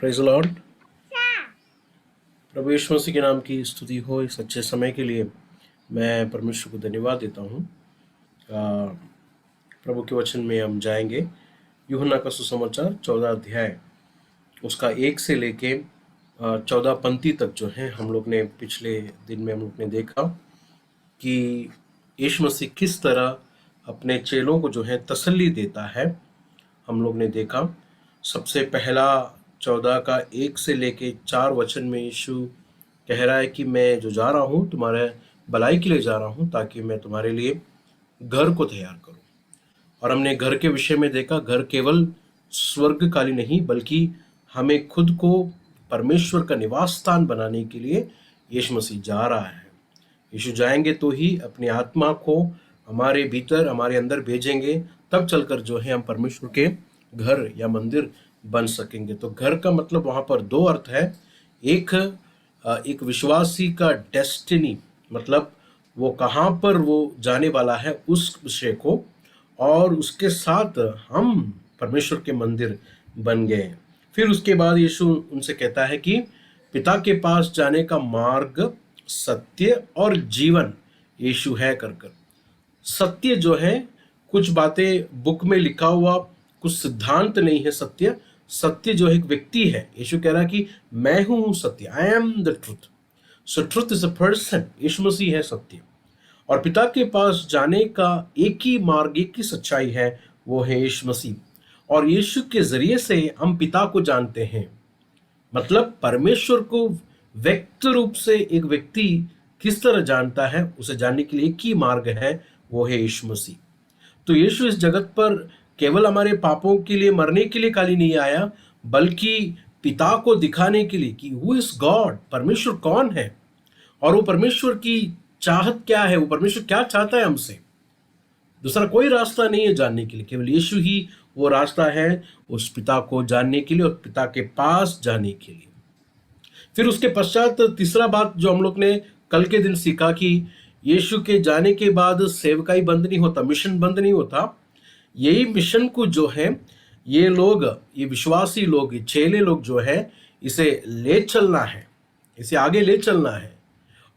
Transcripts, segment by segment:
Praise Lord. प्रभु यीशु मसीह के नाम की स्तुति हो। इस अच्छे समय के लिए मैं परमेश्वर को धन्यवाद देता हूँ। प्रभु के वचन में हम जाएंगे। यूहन्ना का सुसमाचार 14 अध्याय उसका 1 से लेके 14 पंक्ति तक जो है हम लोग ने पिछले दिन में हम लोग ने देखा कि यीशु मसीह किस तरह अपने चेलों को जो है तसल्ली देता है। हम लोग ने देखा सबसे पहला 14 का 1 से लेके 4 वचन में यीशु कह रहा है कि मैं जो जा रहा हूँ तुम्हारे भलाई के लिए जा रहा हूँ, ताकि मैं तुम्हारे लिए घर को तैयार करूँ। और हमने घर के विषय में देखा, घर केवल स्वर्गकाली नहीं बल्कि हमें खुद को परमेश्वर का निवास स्थान बनाने के लिए यीशु मसीह जा रहा है। यीशु जाएंगे तो ही अपनी आत्मा को हमारे भीतर हमारे अंदर भेजेंगे, तब चलकर जो है हम परमेश्वर के घर या मंदिर बन सकेंगे। तो घर का मतलब वहाँ पर 2 अर्थ है। एक विश्वासी का डेस्टिनी, मतलब वो कहाँ पर वो जाने वाला है उस विषय को, और उसके साथ हम परमेश्वर के मंदिर बन गए। फिर उसके बाद यीशु उनसे कहता है कि पिता के पास जाने का मार्ग, सत्य और जीवन यीशु है कर। सत्य जो है, कुछ बातें बुक में लिखा हुआ कुछ सिद्धांत नहीं है। सत्य जो एक व्यक्ति है। यीशु कह रहा है कि मैं हूं सत्य, I am the truth. So truth is a person, Yeshu Masih है सत्य। और पिता के पास जाने का एक ही मार्ग, एक ही सच्चाई है, वो है यीशु मसीह। और यीशु के जरिए से हम पिता को जानते हैं। मतलब परमेश्वर को व्यक्त रूप से एक व्यक्ति किस तरह जानता है, उसे जानने के लिए एक ही मार्ग है, वो है यीशु मसीह। तो यीशु इस जगत पर केवल हमारे पापों के लिए मरने के लिए खाली नहीं आया, बल्कि पिता को दिखाने के लिए कि हु इज गॉड, परमेश्वर कौन है, और वो परमेश्वर की चाहत क्या है, वो परमेश्वर क्या चाहता है हमसे। दूसरा कोई रास्ता नहीं है जानने के लिए, केवल यीशु ही वो रास्ता है उस पिता को जानने के लिए और पिता के पास जाने के लिए। फिर उसके पश्चात तीसरा बात जो हम लोग ने कल के दिन सीखा कि यीशु के जाने के बाद सेवकाई बंद नहीं होता, मिशन बंद नहीं होता। यही मिशन को जो है ये लोग, ये विश्वासी लोग, ये चेले लोग जो है, इसे ले चलना है, इसे आगे ले चलना है।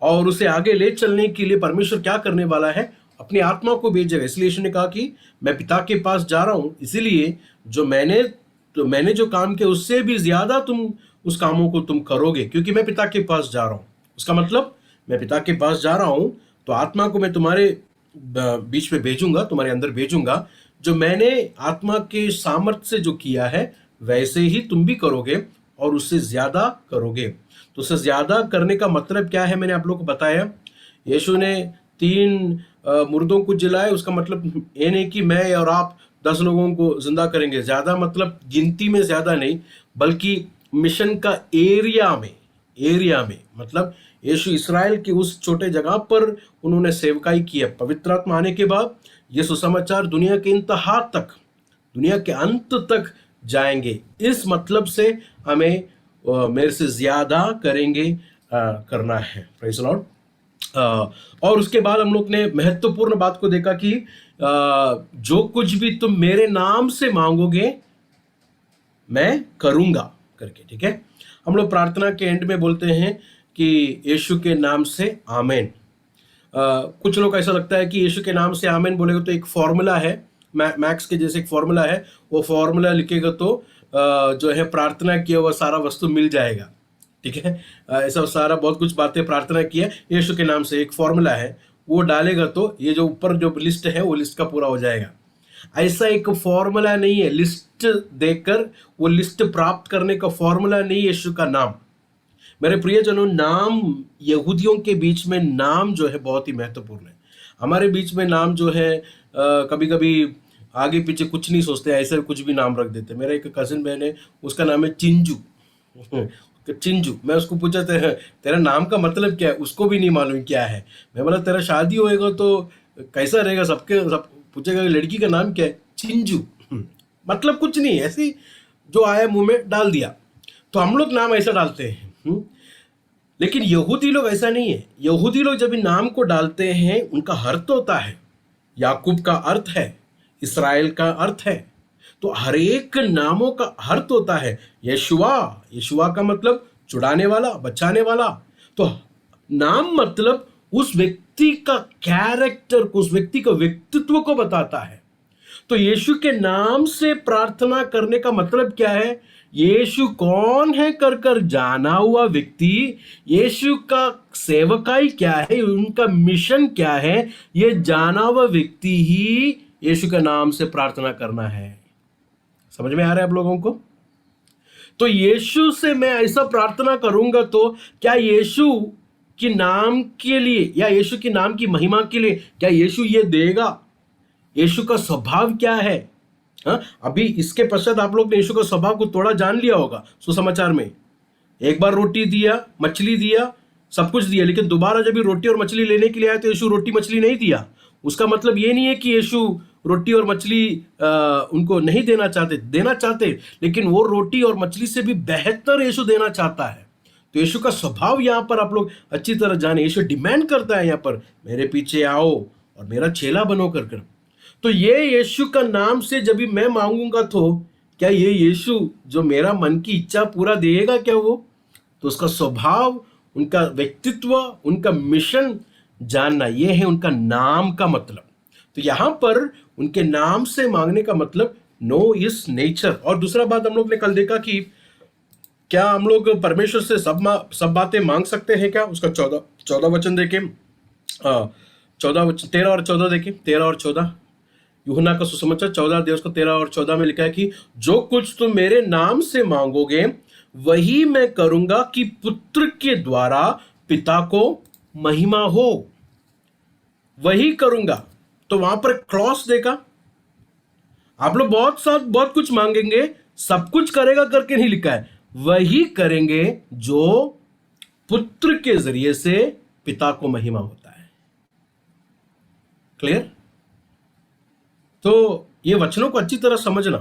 और उसे आगे ले चलने के लिए परमेश्वर क्या करने वाला है, अपनी आत्मा को भेजेगा। इसलिए यीशु ने कहा कि मैं पिता के पास जा रहा हूं, इसीलिए जो मैंने जो काम किया उससे भी ज्यादा तुम उस कामों को तुम करोगे, क्योंकि मैं पिता के पास जा रहा हूं। उसका मतलब मैं पिता के पास जा रहा हूं तो आत्मा को मैं तुम्हारे बीच में भेजूंगा, तुम्हारे अंदर भेजूंगा। जो मैंने आत्मा के सामर्थ्य से जो किया है वैसे ही तुम भी करोगे और उससे ज्यादा करोगे। तो उससे ज्यादा करने का मतलब क्या है, मैंने आप लोगों को बताया। यीशु ने 3 मुर्दों को जिलाए, उसका मतलब ये नहीं कि मैं और आप 10 लोगों को जिंदा करेंगे। ज्यादा मतलब गिनती में ज्यादा नहीं, बल्कि मिशन का एरिया में मतलब यीशु इस्राएल की उस छोटे जगह पर उन्होंने सेवकाई की है। पवित्र आत्मा आने के बाद ये सुसमाचार दुनिया के इंतहा तक, दुनिया के अंत तक जाएंगे। इस मतलब से हमें मेरे से ज्यादा करेंगे करना है। Praise the Lord. और उसके बाद हम लोग ने महत्वपूर्ण बात को देखा कि जो कुछ भी तुम मेरे नाम से मांगोगे मैं करूंगा करके। ठीक है, हम लोग प्रार्थना के एंड में बोलते हैं कि यीशु के नाम से आमेन। कुछ लोग ऐसा लगता है कि यीशु के नाम से आमेन बोलेगा तो एक फॉर्मूला है, मैक्स के जैसे एक फॉर्मूला है, वो फॉर्मूला लिखेगा तो जो है प्रार्थना किया हुआ सारा वस्तु मिल जाएगा। ठीक है, ऐसा सारा बहुत कुछ बातें प्रार्थना किया यीशु के नाम से, एक फॉर्मूला है, वो डालेगा तो ये जो ऊपर जो लिस्ट है वो लिस्ट का पूरा हो जाएगा। ऐसा एक फॉर्मूला नहीं है, लिस्ट देकर वो लिस्ट प्राप्त करने का फॉर्मूला नहीं है यीशु का नाम। मेरे प्रियजनों, नाम, यहूदियों के बीच में नाम जो है बहुत ही महत्वपूर्ण है। हमारे बीच में नाम जो है कभी कभी आगे पीछे कुछ नहीं सोचते, ऐसे कुछ भी नाम रख देते। मेरा एक कजिन बहन है, उसका नाम है चिंजू। चिंजू, मैं उसको पूछा तेरा नाम का मतलब क्या है, उसको भी नहीं मालूम क्या है। मैं बोला तेरा शादी होएगा तो कैसा रहेगा, सब पूछेगा लड़की का नाम क्या है, चिंजू। मतलब कुछ नहीं, ऐसे जो आया मुंह में डाल दिया। तो हम लोग नाम ऐसा डालते हैं। लेकिन यहूदी लोग ऐसा नहीं है। यहूदी लोग जब इन नाम को डालते हैं उनका अर्थ होता है। याकूब का अर्थ है, इसराइल का अर्थ है। तो हर एक नामों का अर्थ होता है। यशुआ, यशुआ का मतलब छुड़ाने वाला, बचाने वाला। तो नाम मतलब उस व्यक्ति का कैरेक्टर को, उस व्यक्ति का व्यक्तित्व को बताता है। तो यीशु के नाम से प्रार्थना करने का मतलब क्या है? यीशु कौन है कर कर जाना हुआ व्यक्ति, यीशु का सेवकाई क्या है, उनका मिशन क्या है, ये जाना हुआ व्यक्ति ही यीशु के नाम से प्रार्थना करना है। समझ में आ रहा है आप लोगों को? तो यीशु से मैं ऐसा प्रार्थना करूंगा तो क्या यीशु के नाम के लिए या यीशु के नाम की महिमा के लिए क्या यीशु ये देगा? यीशु का स्वभाव क्या है? हाँ, अभी इसके पश्चात आप लोग ने यीशु का स्वभाव को थोड़ा जान लिया होगा सुसमाचार में। एक बार रोटी दिया, मछली दिया, सब कुछ दिया, लेकिन दोबारा जब भी रोटी और मछली लेने के लिए आए तो यीशु रोटी मछली नहीं दिया। उसका मतलब ये नहीं है कि यीशु रोटी और मछली उनको नहीं देना चाहते, देना चाहते, लेकिन वो रोटी और मछली से भी बेहतर यीशु देना चाहता है। तो यीशु का स्वभाव यहां पर आप लोग अच्छी तरह जाने। यीशु डिमांड करता है यहां पर, मेरे पीछे आओ और मेरा चेला बनो कर कर। तो ये यीशु का नाम से जब भी मैं मांगूंगा तो क्या ये यीशु जो मेरा मन की इच्छा पूरा देगा क्या वो? तो उसका स्वभाव, उनका व्यक्तित्व, उनका मिशन जानना, ये है उनका नाम का मतलब। तो यहां पर उनके नाम से मांगने का मतलब नो इस नेचर। और दूसरा बात हम लोग ने कल देखा कि क्या हम लोग परमेश्वर से सब बातें मांग सकते हैं क्या? उसका 14 वचन देखें, 14 वचन 13 और 14 देखें, 13 और 14। यूहन्ना का सुसमाचार 14 अध्याय उसका 13 और 14 में लिखा है कि जो कुछ तुम मेरे नाम से मांगोगे वही मैं करूंगा कि पुत्र के द्वारा पिता को महिमा हो। वही करूंगा। तो वहां पर क्रॉस देखा। आप लोग बहुत कुछ मांगेंगे, सब कुछ करेगा करके नहीं लिखा है, वही करेंगे जो पुत्र के जरिए से पिता को महिमा होता है। क्लियर? तो ये वचनों को अच्छी तरह समझना।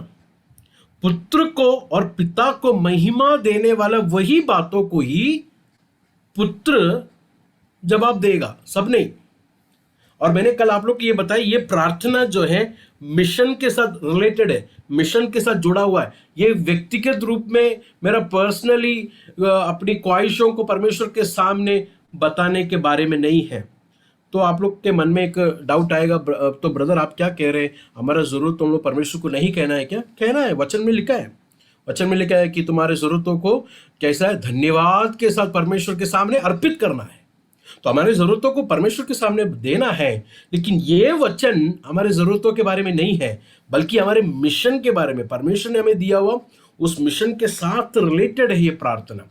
पुत्र को और पिता को महिमा देने वाला वही बातों को ही पुत्र जवाब देगा, सब नहीं। और मैंने कल आप लोग को ये बताया, ये प्रार्थना जो है मिशन के साथ रिलेटेड है, मिशन के साथ जुड़ा हुआ है। ये व्यक्तिगत रूप में मेरा पर्सनली अपनी ख्वाहिशों को परमेश्वर के सामने बताने के बारे में नहीं है। तो आप लोग के मन में एक डाउट आएगा, तो ब्रदर आप क्या कह रहे हैं, हमारा जरूरत तुम लोग परमेश्वर को नहीं कहना है क्या? कहना है, वचन में लिखा है। वचन में लिखा है कि तुम्हारे जरूरतों को कैसा है, धन्यवाद के साथ परमेश्वर के सामने अर्पित करना है। तो हमारे जरूरतों को परमेश्वर के सामने देना है। लेकिन ये वचन हमारे जरूरतों के बारे में नहीं है, बल्कि हमारे मिशन के बारे में, परमेश्वर ने हमें दिया हुआ उस मिशन के साथ रिलेटेड है ये प्रार्थना।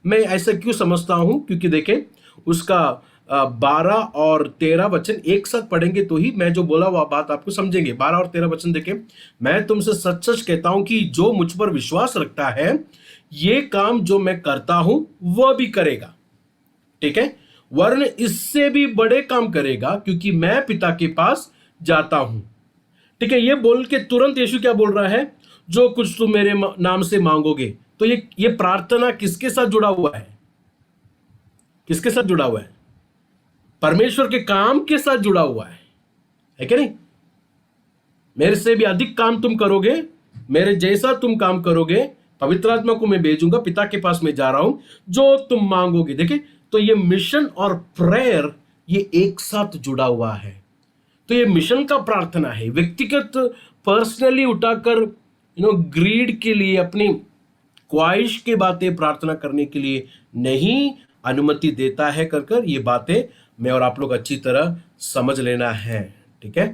मैं ऐसा क्यों समझता हूं? क्योंकि देखें उसका 12 और 13 वचन एक साथ पढ़ेंगे तो ही मैं जो बोला हुआ बात आपको समझेंगे। 12 और 13 वचन देखें, मैं तुमसे सच सच कहता हूं कि जो मुझ पर विश्वास रखता है ये काम जो मैं करता हूं वह भी करेगा, ठीक है, वरन इससे भी बड़े काम करेगा, क्योंकि मैं पिता के पास जाता हूं। ठीक है, ये बोल के तुरंत यीशु क्या बोल रहा है? जो कुछ तुम मेरे नाम से मांगोगे। तो ये प्रार्थना किसके साथ जुड़ा हुआ है? किसके साथ जुड़ा हुआ है? परमेश्वर के काम के साथ जुड़ा हुआ है कि नहीं? मेरे से भी अधिक काम तुम करोगे, मेरे जैसा तुम काम करोगे, पवित्र आत्मा को मैं भेजूंगा, पिता के पास मैं जा रहा हूं, जो तुम मांगोगे। देखिए, तो ये मिशन और प्रेयर ये एक साथ जुड़ा हुआ है। तो ये मिशन का प्रार्थना है, व्यक्तिगत पर्सनली उठाकर ग्रीड के लिए, अपनी ख्वाहिश के बातें प्रार्थना करने के लिए नहीं अनुमति देता है कर ये बातें मैं और आप लोग अच्छी तरह समझ लेना है। ठीक है,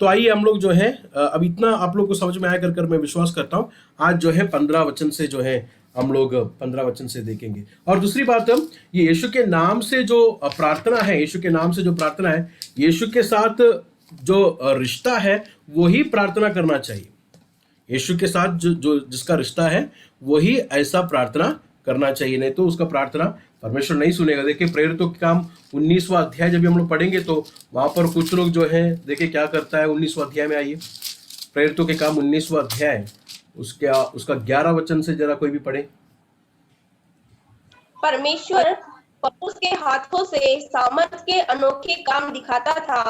तो आइए हम लोग जो है अब इतना आप लोग को समझ में आया कर मैं विश्वास करता हूं। आज जो है 15 वचन से जो है हम लोग 15 वचन से देखेंगे। और दूसरी बात, ये यीशु के नाम से जो प्रार्थना है, यीशु के नाम से जो प्रार्थना है, यीशु के साथ जो रिश्ता है वही प्रार्थना करना चाहिए। यीशु के साथ जो जिसका रिश्ता है वही ऐसा प्रार्थना करना चाहिए, नहीं तो उसका प्रार्थना परमेश्वर नहीं सुनेगा। देखिए, प्रेरितों के काम 19वां अध्याय जब हम लोग पढ़ेंगे तो वहां पर कुछ लोग जो है, देखिए क्या करता है 19वां अध्याय में। आइए, प्रेरितों के काम 19वां अध्याय उसका 11 वचन से जरा कोई भी पढ़े। परमेश्वर पौलुस के हाथों से सामर्थ के अनोखे काम दिखाता था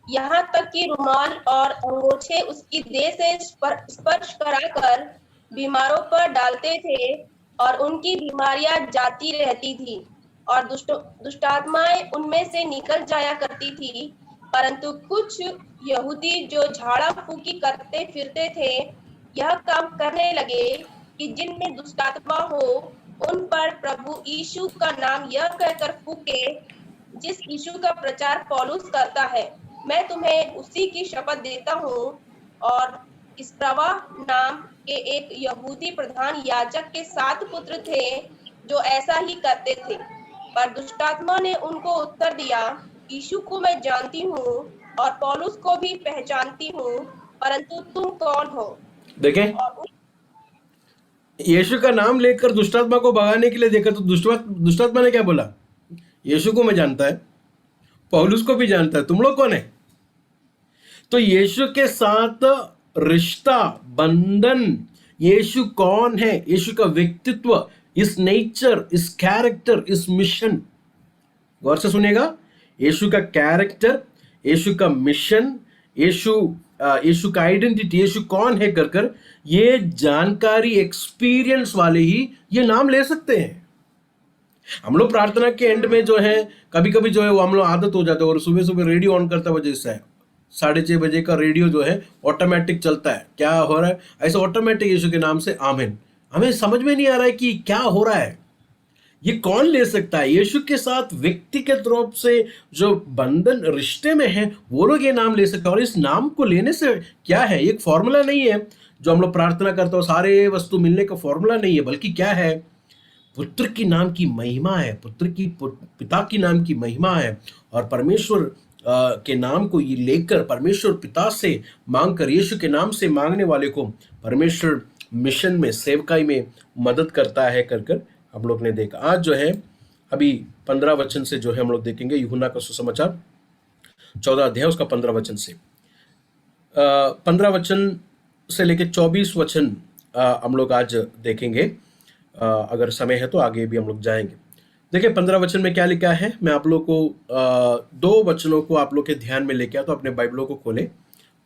यहाँ तक कि रुमाल और अंगोछे उसकी देह से स्पर्श कराकर बीमारों पर डालते थे और उनकी बीमारियां जाती रहती थी और दुष्टात्माएं उनमें से निकल जाया करती थी। परंतु कुछ यहूदी जो झाड़ा फूकी करते फिरते थे यह काम करने लगे कि जिनमें दुष्टात्मा हो उन पर प्रभु यीशु का नाम यह कहकर फूके जिस यीशु का प्रचार पौलुस करता है। मैं तुम्हें उसी की शपथ देता हूँ। और इस प्रवाह नाम के एक यहूदी प्रधान याजक के 7 पुत्र थे जो ऐसा ही करते थे। पर दुष्टात्मा ने उनको उत्तर दिया, यीशु को मैं जानती हूँ और पौलुस को भी पहचानती हूँ, परंतु तुम कौन हो? देखें, और यीशु का नाम लेकर दुष्टात्मा को भगाने के लिए देखा तो दुष्टात्मा ने क्या बोला? यीशु को मैं जानता है, पौलुस को भी जानता है, तुम लोग कौन है? तो यीशु के साथ रिश्ता, बंधन, यीशु कौन है, यीशु का व्यक्तित्व, इस नेचर, इस कैरेक्टर, इस मिशन, गौर से सुनिएगा, यीशु का कैरेक्टर, यीशु का मिशन, यीशु का आइडेंटिटी, यीशु कौन है कर कर ये जानकारी, एक्सपीरियंस वाले ही ये नाम ले सकते हैं। हम लोग प्रार्थना के एंड में जो है कभी कभी जो है वो हम लोग आदत हो जाता है और सुबह सुबह रेडियो ऑन करता है, वजह से 6:30 बजे का रेडियो जो है ऑटोमेटिक चलता है, क्या हो रहा है ऐसा ऑटोमेटिक यीशु के नाम से आमीन। हमें समझ में नहीं आ रहा है कि क्या हो रहा है, ये कौन ले सकता है? यीशु के साथ व्यक्तिगत रूप से जो बंधन रिश्ते में है वो लोग ये नाम ले सकते हैं। और इस नाम को लेने से क्या है, एक फॉर्मूला नहीं है जो हम लोग प्रार्थना करते हो सारे वस्तु मिलने का फॉर्मूला नहीं है, बल्कि क्या है, पुत्र की नाम की महिमा है, पुत्र की पिता की नाम की महिमा है। और परमेश्वर के नाम को ये लेकर परमेश्वर पिता से मांगकर, यीशु के नाम से मांगने वाले को परमेश्वर मिशन में, सेवकाई में मदद करता है कर कर हम लोग ने देखा। आज जो है अभी 15 वचन से जो है हम लोग देखेंगे यूहन्ना का सुसमाचार 14 अध्याय उसका 15 वचन से 15 वचन से लेकर 24 वचन हम लोग आज देखेंगे। अगर समय है तो आगे भी हम लोग जाएंगे। देखिए 15 वचन में क्या लिखा है, मैं आप लोग को 2 वचनों को आप लोग के ध्यान में लेके आया, तो अपने बाइबलों को खोले।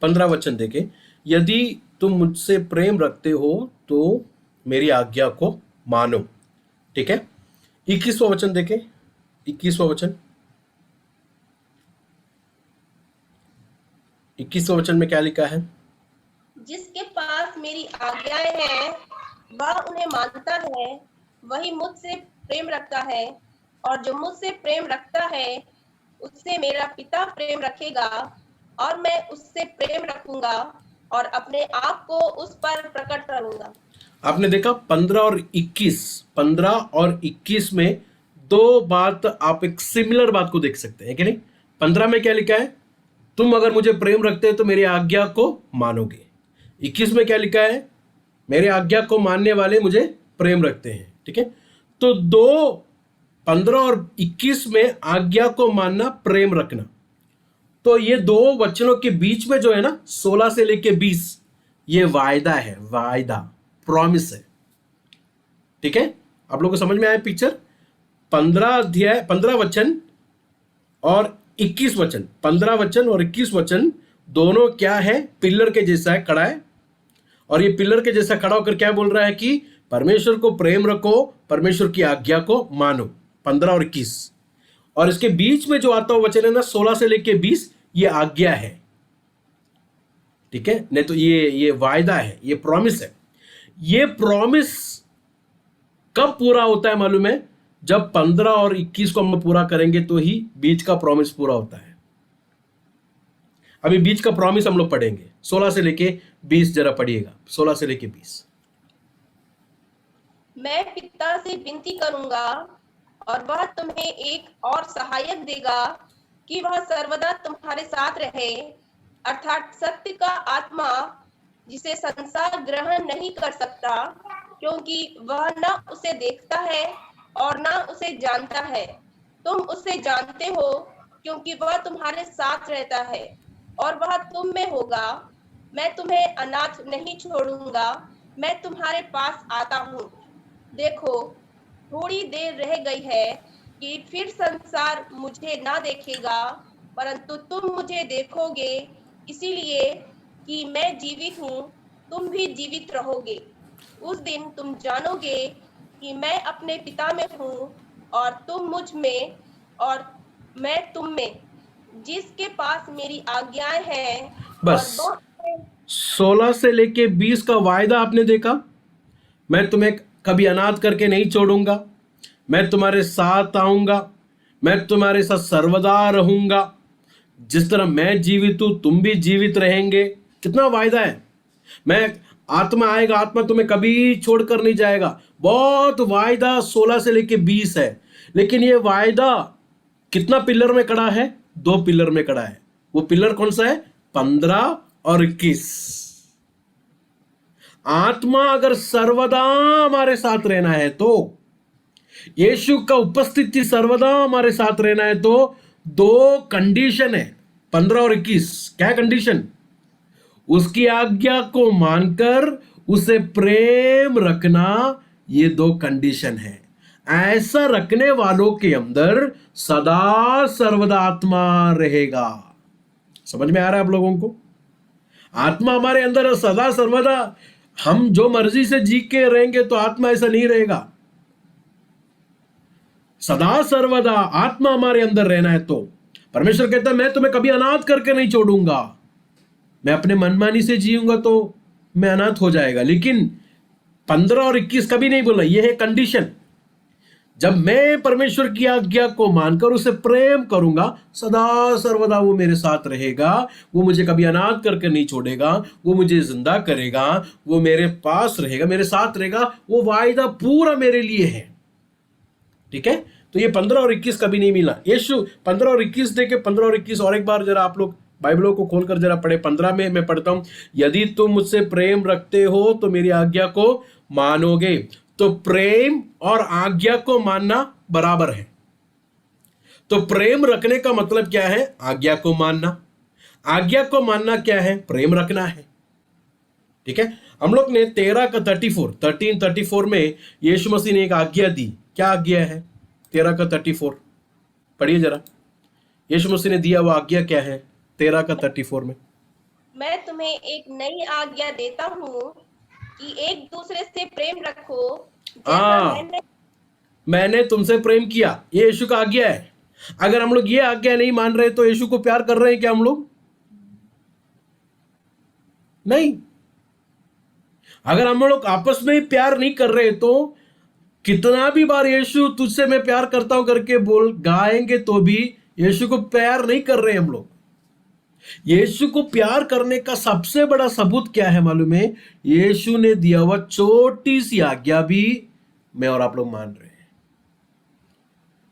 15 वचन देखें, यदि तुम मुझसे प्रेम रखते हो तो मेरी आज्ञा को मानो। ठीक है, 21वां वचन देखें, 21वां वचन, 21वां वचन में क्या लिखा है, जिसके पास मेरी आज्ञाएं हैं वह उन्हें मानता है, वही मुझसे प्रेम रखता है, और जो मुझसे प्रेम रखता है उससे मेरा पिता प्रेम रखेगा और मैं उससे प्रेम रखूंगा और अपने आप को उस पर प्रकट करूंगा। आपने देखा 15 और 21, 15 और 21 में 2 बात, आप एक सिमिलर बात को देख सकते हैं कि नहीं। 15 में क्या लिखा है, तुम अगर मुझे प्रेम रखते हो तो मेरी आज्ञा को मानोगे। 21 में क्या लिखा है, मेरे आज्ञा को मानने वाले मुझे प्रेम रखते हैं। ठीक है, तो 15 और 21 में आज्ञा को मानना, प्रेम रखना, तो ये 2 वचनों के बीच में जो है ना 16 से लेके 20, ये वायदा है, वायदा, प्रॉमिस है। ठीक है, आप लोगों को समझ में आया पिक्चर? 15 वचन और 21 वचन, 15 वचन और 21 वचन दोनों क्या है, पिलर के जैसा है, खड़ा है। और ये पिलर के जैसा खड़ा होकर क्या बोल रहा है कि परमेश्वर को प्रेम रखो, परमेश्वर की आज्ञा को मानो, 15 और 21। और इसके बीच में जो आता हुआ वचन है ना 16 से लेके 20, ये आज्ञा है। ठीक है, नहीं तो ये वायदा है, ये प्रॉमिस है। ये प्रॉमिस कब पूरा होता है मालूम है? जब 15 और 21 को हम पूरा करेंगे तो ही बीच का प्रॉमिस पूरा होता है। अभी बीच का प्रॉमिस हम लोग पढ़ेंगे 16 से लेके 20, जरा पढ़िएगा 16 से लेके 20। मैं पिता से विनती करूंगा और वह तुम्हें एक और सहायक देगा कि वह सर्वदा तुम्हारे साथ रहे, अर्थात सत्य का आत्मा, जिसे संसार ग्रहण नहीं कर सकता क्योंकि वह न उसे देखता है और न उसे जानता है। तुम उसे जानते हो क्योंकि वह तुम्हारे साथ रहता है और वह तुम में होगा। मैं तुम्हें अनाथ नहीं छोड़ूंगा, मैं तुम्हारे पास आता हूँ। देखो, थोड़ी देर रह गई है कि फिर संसार मुझे ना देखेगा, परंतु तुम मुझे देखोगे, इसीलिए कि मैं जीवित हूँ, तुम भी जीवित रहोगे। उस दिन तुम जानोगे कि मैं अपने पिता में हूँ और तुम मुझ में और मैं तुम में, जिसके पास मेरी आज्ञाएं हैं बस और बहुत 16 से लेके 20 का वायदा आपने देखा। मैं तुम्हें कभी अनाथ करके नहीं छोड़ूंगा, मैं तुम्हारे साथ आऊंगा, मैं तुम्हारे साथ सर्वदा रहूंगा, जिस तरह मैं जीवित हूं तुम भी जीवित रहेंगे। कितना वायदा है। मैं आत्मा आएगा, आत्मा तुम्हें कभी छोड़कर नहीं जाएगा। बहुत वायदा 16 से लेके 20 है। लेकिन ये वायदा कितना पिलर में खड़ा है? 2 पिलर में खड़ा है। वो पिलर कौन सा है? 15 और 21। आत्मा अगर सर्वदा हमारे साथ रहना है तो, यीशु का उपस्थिति सर्वदा हमारे साथ रहना है तो 2 कंडीशन है। 15 और 21 क्या कंडीशन? उसकी आज्ञा को मानकर उसे प्रेम रखना, ये 2 कंडीशन है। ऐसा रखने वालों के अंदर सदा सर्वदा आत्मा रहेगा। समझ में आ रहा है आप लोगों को? आत्मा हमारे अंदर सदा सर्वदा। हम जो मर्जी से जी के रहेंगे तो आत्मा ऐसा नहीं रहेगा। सदा सर्वदा आत्मा हमारे अंदर रहना है तो परमेश्वर कहता है मैं तुम्हें कभी अनाथ करके नहीं छोड़ूंगा। मैं अपने मनमानी से जीऊंगा तो मैं अनाथ हो जाएगा। लेकिन 15 और 21 कभी नहीं बोला। यह है कंडीशन। जब मैं परमेश्वर की आज्ञा को मानकर उसे प्रेम करूंगा, सदा सर्वदा वो मेरे साथ रहेगा। वो मुझे कभी अनाथ करके नहीं छोड़ेगा। वो मुझे जिंदा करेगा। वो मेरे पास रहेगा, मेरे साथ रहेगा। वो वायदा पूरा मेरे लिए है। ठीक है? तो ये 15 और 21 कभी नहीं मिला। यीशु 15 और 21 देखे। 15 और 21 और एक बार जरा आप लोग बाइबलों को खोलकर जरा पढ़े। 15 में मैं पढ़ता हूं, यदि तुम मुझसे प्रेम रखते हो तो मेरी आज्ञा को मानोगे। तो प्रेम और आज्ञा को मानना बराबर है। तो प्रेम रखने का मतलब क्या है? आज्ञा को मानना। आज्ञा को मानना क्या है? प्रेम रखना है। ठीक है? हम लोग ने 13:34 में यीशु मसीह ने एक आज्ञा दी। क्या आज्ञा है? 13:34 पढ़िए जरा। यीशु मसीह ने दिया वो आज्ञा क्या है? 13:34 में, मैं तुम्हें एक नई आज्ञा देता हूँ कि एक दूसरे से प्रेम रखो, जैसा मैंने तुमसे प्रेम किया। ये यीशु का आज्ञा है। अगर हम लोग ये आज्ञा नहीं मान रहे तो यीशु को प्यार कर रहे हैं क्या हम लोग? नहीं। अगर हम लोग आपस में प्यार नहीं कर रहे तो कितना भी बार यीशु तुझसे मैं प्यार करता हूं करके बोल गाएंगे तो भी यीशु को प्यार नहीं कर रहे हम लोग। यीशु को प्यार करने का सबसे बड़ा सबूत क्या है मालूम है? यीशु ने दिया हुआ छोटी सी आज्ञा भी मैं और आप लोग मान रहे हैं।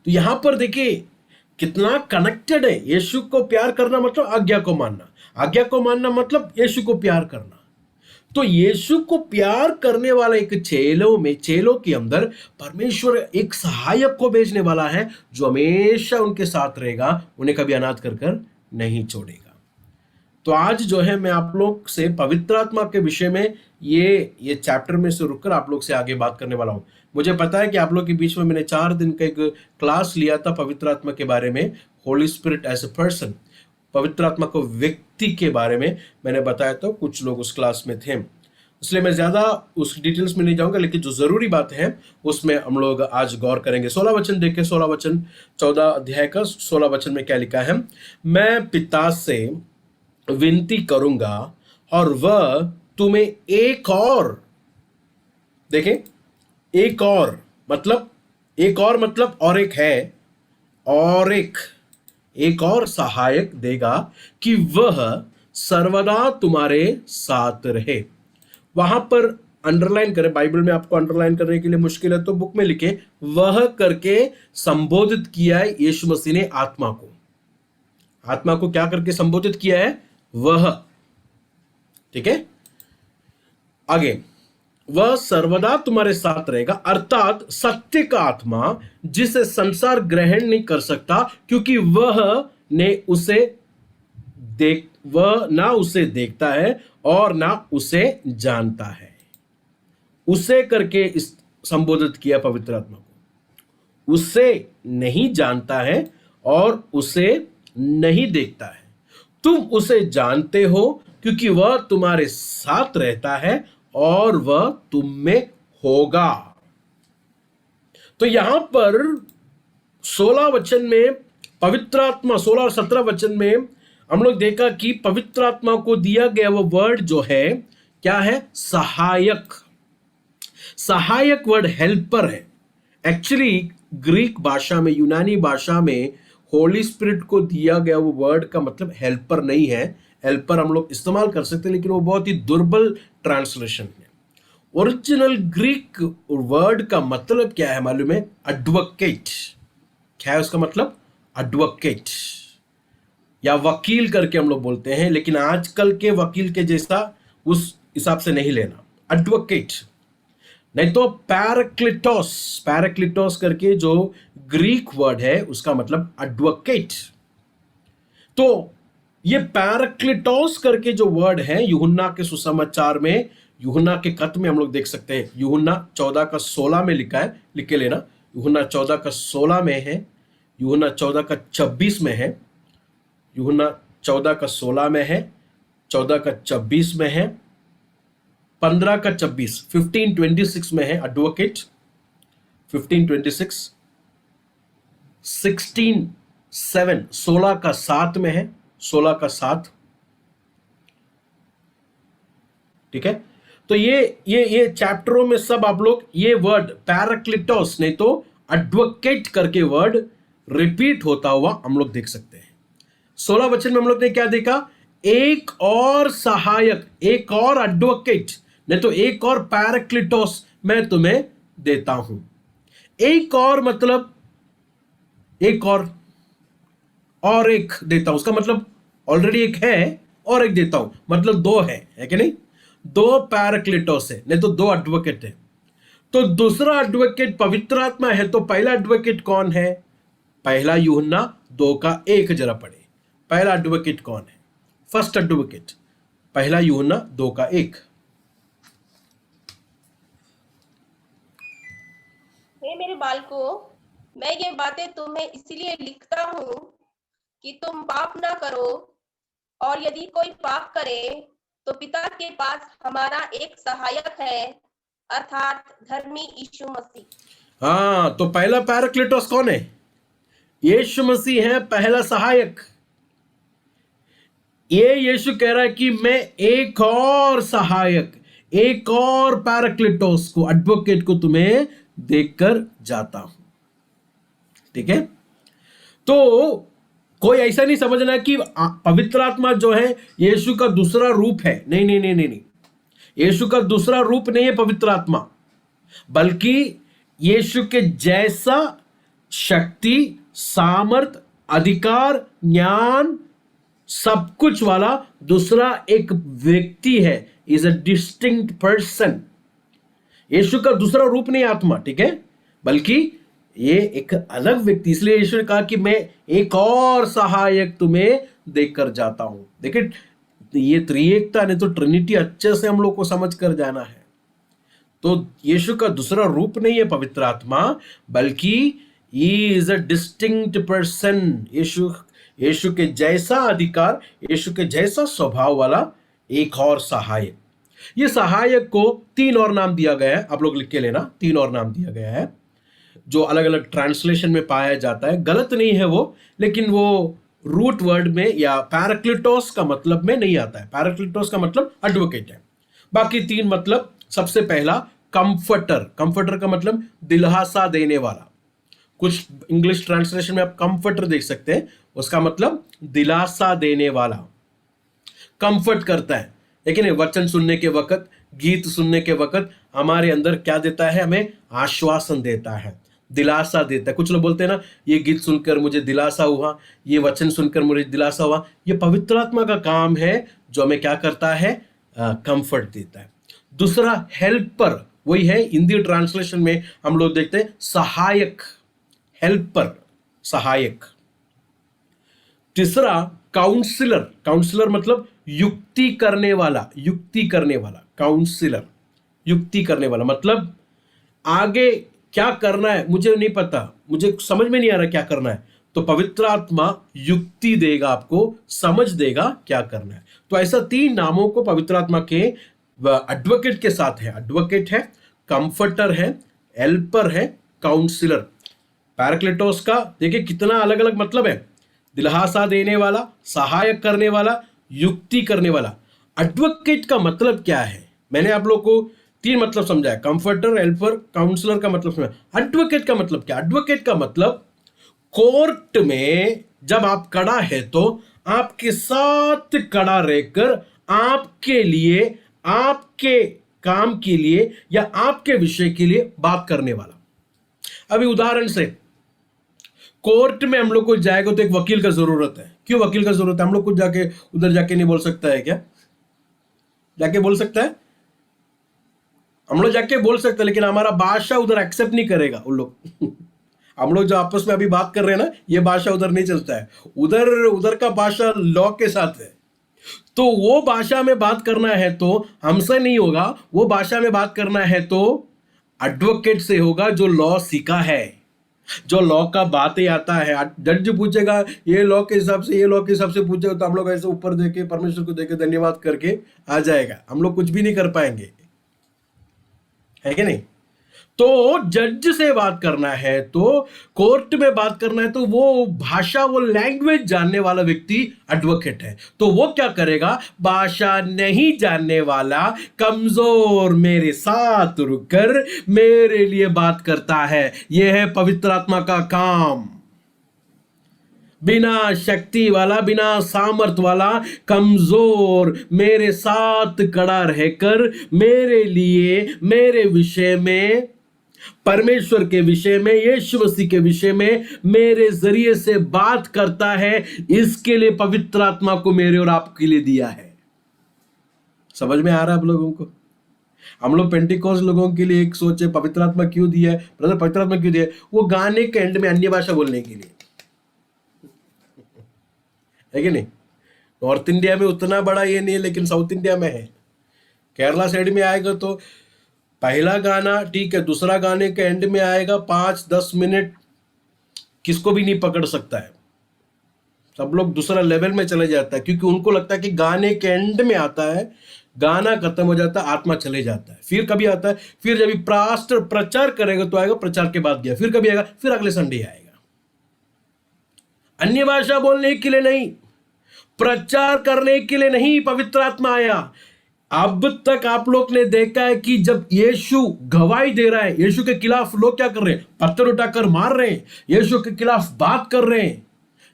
तो यहां पर देखिए कितना कनेक्टेड है। यीशु को प्यार करना मतलब आज्ञा को मानना, आज्ञा को मानना मतलब यीशु को प्यार करना। तो यीशु को प्यार करने वाला एक चेलों के अंदर परमेश्वर एक सहायक को भेजने वाला है जो हमेशा उनके साथ रहेगा, उन्हें कभी अनाथ कर नहीं छोड़ेगा। तो आज जो है मैं आप लोग से पवित्र आत्मा के विषय में ये चैप्टर में से रुककर आप लोग से आगे बात करने वाला हूं। मुझे पता है कि आप लोग के बीच में मैंने 4 दिन का एक क्लास लिया था पवित्र आत्मा के बारे में, Holy Spirit as a person. पवित्र आत्मा को व्यक्ति के बारे में मैंने बताया, तो कुछ लोग उस क्लास में थे, इसलिए मैं ज्यादा उस डिटेल्स में नहीं जाऊंगा। लेकिन जो जरूरी बात है उसमें हम लोग आज गौर करेंगे। 16 वचन देखें। 16 वचन 14 अध्याय का 16 वचन में क्या लिखा है? मैं पिता से विनती करूंगा और वह तुम्हें एक और, देखें, एक और मतलब और एक है, और एक और सहायक देगा कि वह सर्वदा तुम्हारे साथ रहे। वहां पर अंडरलाइन करें। बाइबल में आपको अंडरलाइन करने के लिए मुश्किल है तो बुक में लिखे, वह करके संबोधित किया है यीशु मसीह ने आत्मा को। आत्मा को क्या करके संबोधित किया है? वह। ठीक है? आगे, वह सर्वदा तुम्हारे साथ रहेगा, अर्थात सत्य का आत्मा जिसे संसार ग्रहण नहीं कर सकता, क्योंकि वह ना उसे देखता है और ना उसे जानता है। उसे करके इस संबोधित किया पवित्र आत्मा को। उसे नहीं जानता है और उसे नहीं देखता है, तुम उसे जानते हो क्योंकि वह तुम्हारे साथ रहता है और वह तुम में होगा। तो यहां पर 16 वचन में पवित्र आत्मा, 16 और 17 वचन में हम लोग देखा कि पवित्र आत्मा को दिया गया वो वर्ड जो है क्या है? सहायक। सहायक वर्ड हेल्पर है। एक्चुअली ग्रीक भाषा में, यूनानी भाषा में होली स्पिरिट को दिया गया वो वर्ड का मतलब हेल्पर नहीं है। हेल्पर हम लोग इस्तेमाल कर सकते हैं लेकिन वो बहुत ही दुर्बल ट्रांसलेशन है। ओरिजिनल ग्रीक वर्ड का मतलब क्या है मालूम है? एडवोकेट। क्या है उसका मतलब? एडवोकेट या वकील करके हम लोग बोलते हैं, लेकिन आजकल के वकील के जैसा उस हिसाब से नहीं लेना, एडवोकेट। नहीं तो पैराक्लिटोस, पैराक्लिटोस करके जो ग्रीक वर्ड है उसका मतलब एडवोकेट। तो ये पैराक्लिटोस करके जो वर्ड है यूहन्ना के सुसमाचार में, यूहन्ना के खत में हम लोग देख सकते हैं। यूहन्ना 14 का 16 में लिखा है, लिख के लेना। यूहन्ना 14 का 16 में है, यूहन्ना 14 का 26 में है, यूहन्ना 14 का 16 में है, 14 का 26 में है, 15 का 26, 1526 में है एडवोकेट, 1526, 16:7, 16 का 7 में है, 16 का 7। ठीक है, तो ये चैप्टरों में सब आप लोग ये वर्ड पैराक्लिटोस नहीं तो एडवोकेट करके वर्ड रिपीट होता हुआ हम लोग देख सकते हैं। 16 वचन में हम लोग ने क्या देखा? एक और सहायक, एक और एडवोकेट नहीं तो एक और पैराक्लिटोस मैं तुम्हें देता हूं। एक और मतलब एक और एक देता हूं, उसका मतलब ऑलरेडी एक है और एक देता हूं, मतलब दो है कि नहीं? दो पैराक्लिटोस है नहीं तो दो एडवोकेट है। तो दूसरा एडवोकेट पवित्र आत्मा है, तो पहला एडवोकेट कौन है? पहला यूहन्ना 2 का 1 जरा पढ़े। पहला एडवोकेट कौन है? फर्स्ट एडवोकेट पहला यूहन्ना 2 का 1। हे मेरे बालकों, मैं ये बातें तुम्हें इसलिए लिखता हूँ कि तुम पाप ना करो, और यदि कोई पाप करे तो पिता के पास हमारा एक सहायक है, अर्थात धर्मी यीशु मसीह। हाँ, तो पहला पैराक्लिटोस कौन है? यीशु मसीह है पहला सहायक। ये यीशु कह रहा है कि मैं एक और सहायक, एक और पैराक्लिटोस को, एडवोकेट को तुम्हें देकर जाता हूं। ठीक है, तो कोई ऐसा नहीं समझना कि पवित्र आत्मा जो है यीशु का दूसरा रूप है। नहीं नहीं नहीं नहीं नहीं, यीशु का दूसरा रूप नहीं है पवित्र आत्मा, बल्कि यीशु के जैसा शक्ति, सामर्थ, अधिकार, ज्ञान, सब कुछ वाला दूसरा एक व्यक्ति है। Is a distinct person. Yeshu का दूसरा रूप नहीं आत्मा, ठीक है, बल्कि ये एक अलग व्यक्ति। इसलिए यीशु ने कहा कि मैं एक और सहायक तुम्हें देकर जाता हूं। देखिए, ये त्रिएकता नहीं तो ट्रिनिटी अच्छे से हम लोग को समझ कर जाना है। तो यीशु का दूसरा रूप नहीं है पवित्र आत्मा, बल्कि he is a distinct person. Yeshu के जैसा अधिकार, यीशु के जैसा स्वभाव वाला एक और सहायक। ये सहायक को 3 और नाम दिया गया है, आप लोग लिख के लेना। 3 और नाम दिया गया है जो अलग अलग ट्रांसलेशन में पाया जाता है। गलत नहीं है वो, लेकिन वो रूट वर्ड में या पैराक्लिटोस का मतलब में नहीं आता है। पैराक्लिटोस का मतलब एडवोकेट है। बाकी 3 मतलब, सबसे पहला कंफर्टर। कंफर्टर का मतलब दिलासा देने वाला। कुछ इंग्लिश ट्रांसलेशन में आप कंफर्टर देख सकते हैं, उसका मतलब दिलासा देने वाला, कंफर्ट करता है। लेकिन वचन सुनने के वक्त, गीत सुनने के वक्त हमारे अंदर क्या देता है? हमें आश्वासन देता है, दिलासा देता है। कुछ लोग बोलते हैं ना, ये गीत सुनकर मुझे दिलासा हुआ, ये वचन सुनकर मुझे दिलासा हुआ। ये पवित्र आत्मा का काम है जो हमें क्या करता है? कंफर्ट देता है। दूसरा हेल्पर, वही है हिंदी ट्रांसलेशन में हम लोग देखते हैं सहायक, हेल्पर, सहायक। तीसरा काउंसलर। काउंसलर मतलब युक्ति करने वाला, युक्ति करने वाला। काउंसलर, युक्ति करने वाला मतलब आगे क्या करना है मुझे नहीं पता, मुझे समझ में नहीं आ रहा क्या करना है, तो पवित्र आत्मा युक्ति देगा, आपको समझ देगा क्या करना है। तो ऐसा 3 नामों को पवित्र आत्मा के एडवोकेट के साथ है। एडवोकेट है, कंफर्टर है, हेल्पर है, काउंसिलर। पैराक्लेटोस का देखिए कितना अलग अलग मतलब है। दिलासा देने वाला, सहायक करने वाला, युक्ति करने वाला। एडवोकेट का मतलब क्या है? मैंने आप लोग को 3 मतलब समझाया, कंफर्टर, हेल्पर, काउंसलर का मतलब समझाया। एडवोकेट का मतलब क्या? एडवोकेट का मतलब कोर्ट में जब आप खड़ा है तो आपके साथ खड़ा रहकर आपके लिए, आपके काम के लिए या आपके विषय के लिए बात करने वाला। अभी उदाहरण से कोर्ट में हम लोग को जाएगा तो एक वकील का जरूरत है। क्यों वकील का जरूरत है? हम लोग कुछ जाके उधर जाके नहीं बोल सकता है क्या? जाके बोल सकता है, हम लोग जाके बोल सकते हैं, लेकिन हमारा भाषा उधर एक्सेप्ट नहीं करेगा उन लोग। हम लोग जो आपस में अभी बात कर रहे हैं ना, ये भाषा उधर नहीं चलता है। उधर उधर का भाषा लॉ के साथ है। तो वो भाषा में बात करना है तो हमसे नहीं होगा, वो भाषा में बात करना है तो एडवोकेट से होगा जो लॉ सीखा है, जो लॉ का बातें आता है। जज पूछेगा ये लॉ के हिसाब से, ये लॉ के हिसाब से पूछेगा तो हम लोग ऐसे ऊपर देके परमेश्वर को देके धन्यवाद करके आ जाएगा। हम लोग कुछ भी नहीं कर पाएंगे, है कि नहीं? तो जज से बात करना है, तो कोर्ट में बात करना है, तो वो भाषा, वो लैंग्वेज जानने वाला व्यक्ति एडवोकेट है। तो वो क्या करेगा? भाषा नहीं जानने वाला कमजोर मेरे साथ रुककर मेरे लिए बात करता है। यह है पवित्र आत्मा का काम। बिना शक्ति वाला, बिना सामर्थ वाला, कमजोर मेरे साथ खड़ा रहकर मेरे लिए, मेरे विषय में, परमेश्वर के विषय में, यीशु मसीह के विषय में मेरे जरिए से बात करता है। इसके लिए पवित्र आत्मा को मेरे और आपके लिए दिया है। समझ में आ रहा है आप लोगों को? हम लोग पेंटिकोस्ट लोगों के लिए एक सोचे पवित्र आत्मा क्यों दिया है? ब्रदर पवित्र आत्मा क्यों दिया है? वो गाने के एंड में अन्य भाषा बोलने के लिए, है कि नहीं? नॉर्थ इंडिया में उतना बड़ा ये नहीं है, लेकिन साउथ इंडिया में है। केरला साइड में आएगा तो पहला गाना ठीक है, दूसरा गाने के एंड में आएगा 5-10 मिनट, किसको भी नहीं पकड़ सकता है। सब लोग दूसरा लेवल में चले जाता है, क्योंकि उनको लगता है कि गाने के एंड में आता है, गाना खत्म हो जाता है, आत्मा चले जाता है। फिर कभी आता है, फिर जब पास्टर प्रचार करेगा तो आएगा, प्रचार के बाद गया, फिर कभी आएगा, फिर अगले संडे आएगा। अन्य भाषा बोलने के लिए नहीं, प्रचार करने के लिए नहीं पवित्र आत्मा आया। अब तक आप लोग ने देखा है कि जब यीशु गवाही दे रहा है, यीशु के खिलाफ लोग क्या कर रहे हैं? पत्थर उठाकर मार रहे हैं, यीशु के खिलाफ बात कर रहे हैं।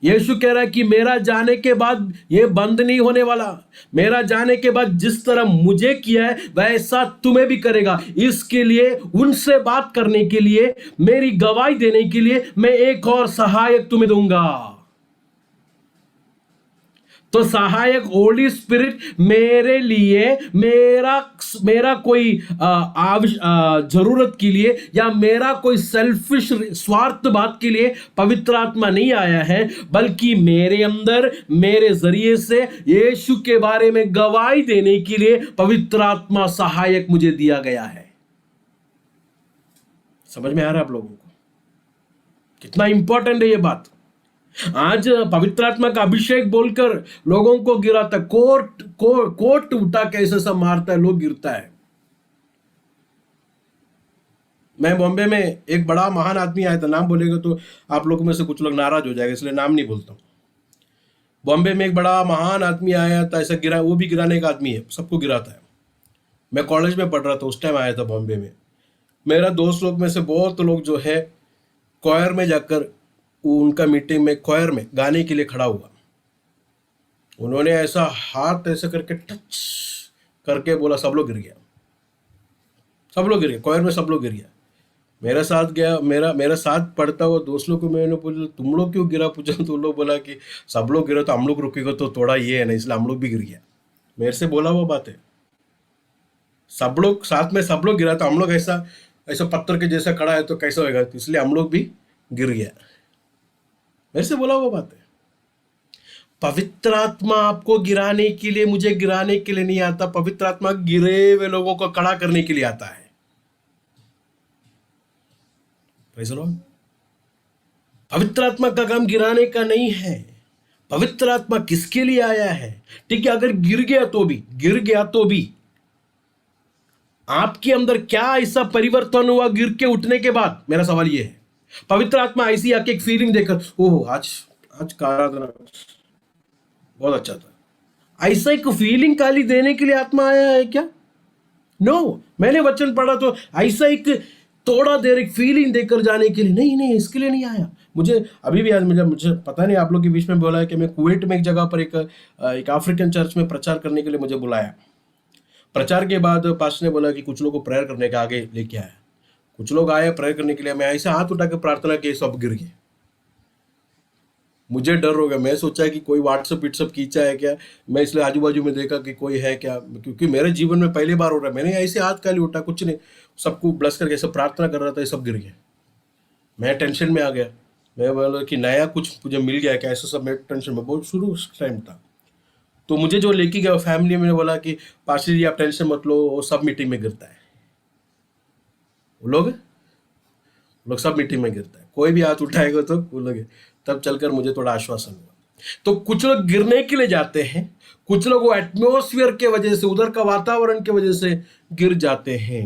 यीशु कह रहा है कि मेरा जाने के बाद ये बंद नहीं होने वाला। मेरा जाने के बाद जिस तरह मुझे किया है वैसा तुम्हें भी करेगा। इसके लिए, उनसे बात करने के लिए, मेरी गवाही देने के लिए मैं एक और सहायक तुम्हें दूंगा। तो सहायक होली स्पिरिट मेरे लिए, मेरा कोई जरूरत के लिए या मेरा कोई सेल्फिश स्वार्थ बात के लिए पवित्र आत्मा नहीं आया है, बल्कि मेरे अंदर, मेरे जरिए से यीशु के बारे में गवाही देने के लिए पवित्र आत्मा सहायक मुझे दिया गया है। समझ में आ रहा है आप लोगों को कितना इंपॉर्टेंट है ये बात? आज पवित्र आत्मा का अभिषेक बोलकर लोगों को गिराता, कोर्ट उठा के ऐसे सब मारता है, लोग गिरता है। मैं बॉम्बे में एक बड़ा महान आदमी आया था, नाम बोलेगा तो आप लोगों में से कुछ लोग नाराज हो जाएगा, इसलिए नाम नहीं बोलता हूं। बॉम्बे में एक बड़ा महान आदमी आया था, ऐसा गिरा, वो भी गिराने का आदमी है, सबको गिराता है। मैं कॉलेज में पढ़ रहा था, उस टाइम आया था बॉम्बे में। मेरा दोस्त लोग में से बहुत लोग जो है क्वायर में जाकर, उनका मीटिंग में क्वायर में गाने के लिए खड़ा हुआ। उन्होंने ऐसा हाथ ऐसे करके टच करके बोला, सब लोग गिर गया, सब लोग गिर गए, क्वायर में सब लोग गिर गया। मेरा साथ गया, मेरा साथ पढ़ता हुआ दोस्त लोग को मैंने पूछा तुम लोग क्यों गिरा, पूछा तो लोग बोला कि सब लोग गिरा तो हम लोग रुकेगा तो थोड़ा ये है ना, इसलिए हम लोग भी गिर गया। मेरे से बोला वो बात है, सब लोग साथ में, सब लोग गिरा तो हम लोग ऐसा ऐसा पत्थर के जैसा खड़ा है तो कैसा होगा, तो इसलिए हम लोग भी गिर गया। मेरे से बोला वो बात है। पवित्र आत्मा आपको गिराने के लिए, मुझे गिराने के लिए नहीं आता। पवित्र आत्मा गिरे हुए लोगों को खड़ा करने के लिए आता है। पवित्र आत्मा का काम गिराने का नहीं है। पवित्र आत्मा किसके लिए आया है? ठीक है, अगर गिर गया तो भी आपके अंदर क्या ऐसा परिवर्तन हुआ गिर के उठने के बाद? मेरा सवाल यह है। पवित्र आत्मा ऐसी आके एक फीलिंग देकर, ओह आज आज का आराधना बहुत अच्छा था, ऐसा एक फीलिंग खाली देने के लिए आत्मा आया है क्या? नो, मैंने वचन पढ़ा तो ऐसा एक थोड़ा देर एक फीलिंग देकर जाने के लिए नहीं, इसके लिए नहीं आया। मुझे अभी भी आज मुझे पता नहीं, आप लोग के बीच में बोला है कि मैं कुवैत में एक जगह पर एक अफ्रीकन चर्च में प्रचार करने के लिए मुझे बुलाया। प्रचार के बाद पास्टर ने बोला कि कुछ लोगों को प्रेयर करने के आगे लेके आया। कुछ लोग आए प्रेयर करने के लिए, मैं ऐसे हाथ उठा के प्रार्थना की, सब गिर गए। मुझे डर हो गया, मैं सोचा कि कोई व्हाट्सअप खींचा है क्या, मैं इसलिए आजू बाजू में देखा कि कोई है क्या, क्योंकि मेरे जीवन में पहली बार हो रहा है। मैंने ऐसे हाथ खाली उठा, कुछ नहीं, सबको ब्लेस करके सब प्रार्थना कर रहा था, ये सब गिर गए। मैं टेंशन में आ गया, मैं बोला कि नया कुछ मुझे मिल गया क्या, ऐसा सब मैं टेंशन में बहुत शुरू टाइम था। तो मुझे जो लेके गया फैमिली में बोला कि पास्टर जी आप टेंशन मत लो, वो सब मीटिंग में गिरता है, वो लोग सब मीटिंग में गिरता है, कोई भी हाथ उठाएगा तो वो लोग। तब चलकर मुझे थोड़ा आश्वासन हुआ। तो कुछ लोग गिरने के लिए जाते हैं, कुछ लोग वो एटमॉस्फेयर के वजह से, उधर का वातावरण के वजह से गिर जाते हैं।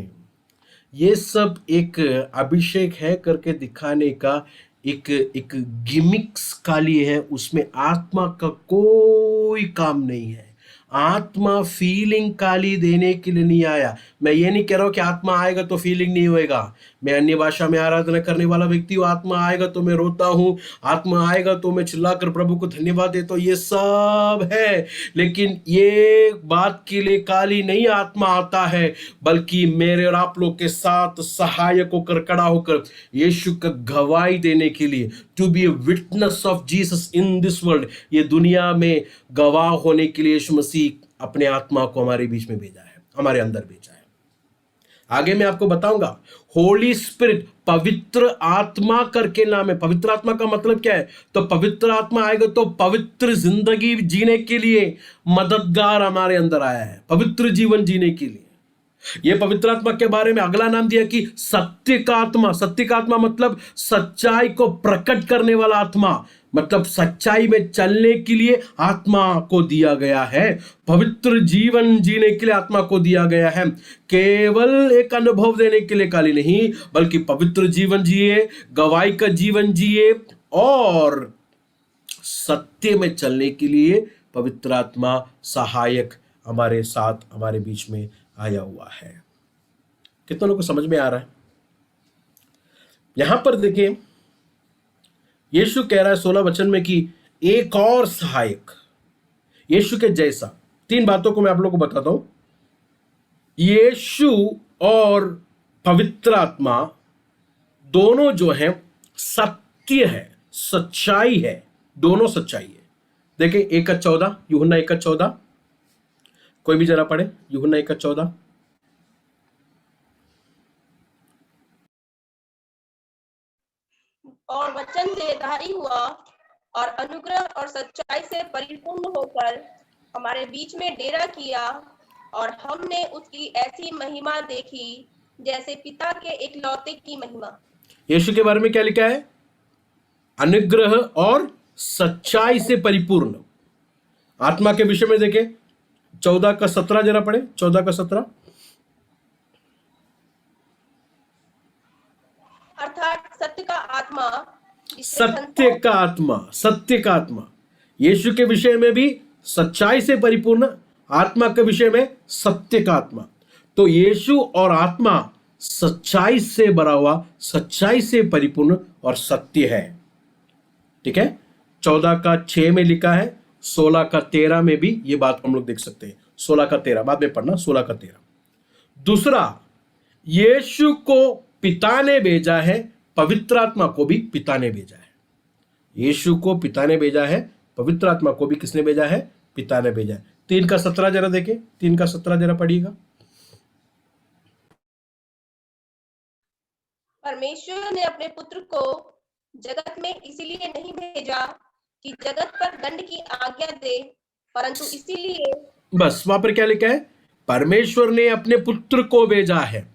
ये सब एक अभिषेक है करके दिखाने का एक गिमिक्स का लिए है, उसमें आत्मा का कोई काम नहीं है। आत्मा फीलिंग काली देने के लिए नहीं आया। मैं ये नहीं कह रहा हूं कि आत्मा आएगा तो फीलिंग नहीं होएगा। मैं अन्य भाषा में आराधना करने वाला व्यक्ति हूँ, आत्मा आएगा तो मैं रोता हूं, आत्मा आएगा तो मैं चिल्लाकर प्रभु को धन्यवाद देता हूं, ये सब है। लेकिन ये बात के लिए काली नहीं आत्मा आता है, बल्कि मेरे और आप लोग के साथ सहायक होकर खड़ा होकर यीशु का गवाही देने के लिए, to be a witness of Jesus in this world. ये दुनिया में गवाह होने के लिए यीशु मसीह अपने आत्मा को हमारे बीच में भेजा है, हमारे अंदर भेजा है। आगे मैं आपको बताऊंगा। होली स्पिरिट, पवित्र आत्मा करके नाम है। पवित्र आत्मा का मतलब क्या है? तो पवित्र आत्मा आएगा तो पवित्र जिंदगी जीने के लिए मददगार हमारे अंदर आया है, पवित्र जीवन जीने के लिए। यह पवित्र आत्मा के बारे में अगला नाम दिया कि सत्य का आत्मा। सत्य का आत्मा मतलब सच्चाई को प्रकट करने वाला आत्मा, मतलब सच्चाई में चलने के लिए आत्मा को दिया गया है, पवित्र जीवन जीने के लिए आत्मा को दिया गया है। केवल एक अनुभव देने के लिए काली नहीं, बल्कि पवित्र जीवन जिए, गवाही का जीवन जिए और सत्य में चलने के लिए पवित्र आत्मा सहायक हमारे साथ, हमारे बीच में आया हुआ है। कितने लोगों को समझ में आ रहा है? यहां पर देखिए, यीशु कह रहा है 16 वचन में कि एक और सहायक यीशु के जैसा। 3 बातों को मैं आप लोगों को बताता हूं। यीशु और पवित्र आत्मा दोनों जो है सत्य है, सच्चाई है, दोनों सच्चाई है। देखिए 1:14, यूहन्ना 1:14, कोई भी जरा पढ़े, यूहन्ना 1:14। और वचन देहधारी हुआ और अनुग्रह और सच्चाई से परिपूर्ण होकर हमारे बीच में डेरा किया, और हमने उसकी ऐसी महिमा देखी जैसे पिता के एकलौते की महिमा। यीशु के बारे में क्या लिखा है? अनुग्रह और सच्चाई से परिपूर्ण। आत्मा के विषय में देखें 14:17 जरा पढ़े, 14:17। अर्थात सत्य का आत्मा, सत्य का आत्मा, सत्य का आत्मा। यीशु के विषय में भी सच्चाई से परिपूर्ण, आत्मा के विषय में सत्य का आत्मा। तो यीशु और आत्मा सच्चाई से भरा हुआ, सच्चाई से परिपूर्ण और सत्य है। ठीक है, 14:6 में लिखा है, 16:13 में भी ये बात हम लोग देख सकते हैं। 16:13 बाद में पढ़ना, 16:13। दूसरा, यीशु को पिता ने भेजा है, पवित्र आत्मा को भी पिता ने भेजा है। यीशु को पिता ने भेजा है, पवित्र आत्मा को भी किसने भेजा है? पिता ने भेजा है। 3:17 जरा देखें, 3:17 जरा पढ़िएगा। परमेश्वर ने अपने पुत्र को जगत में इसीलिए नहीं भेजा कि जगत पर दंड की आज्ञा दे, परंतु इसीलिए। बस वहां पर क्या लिखा है? परमेश्वर ने अपने पुत्र को भेजा है।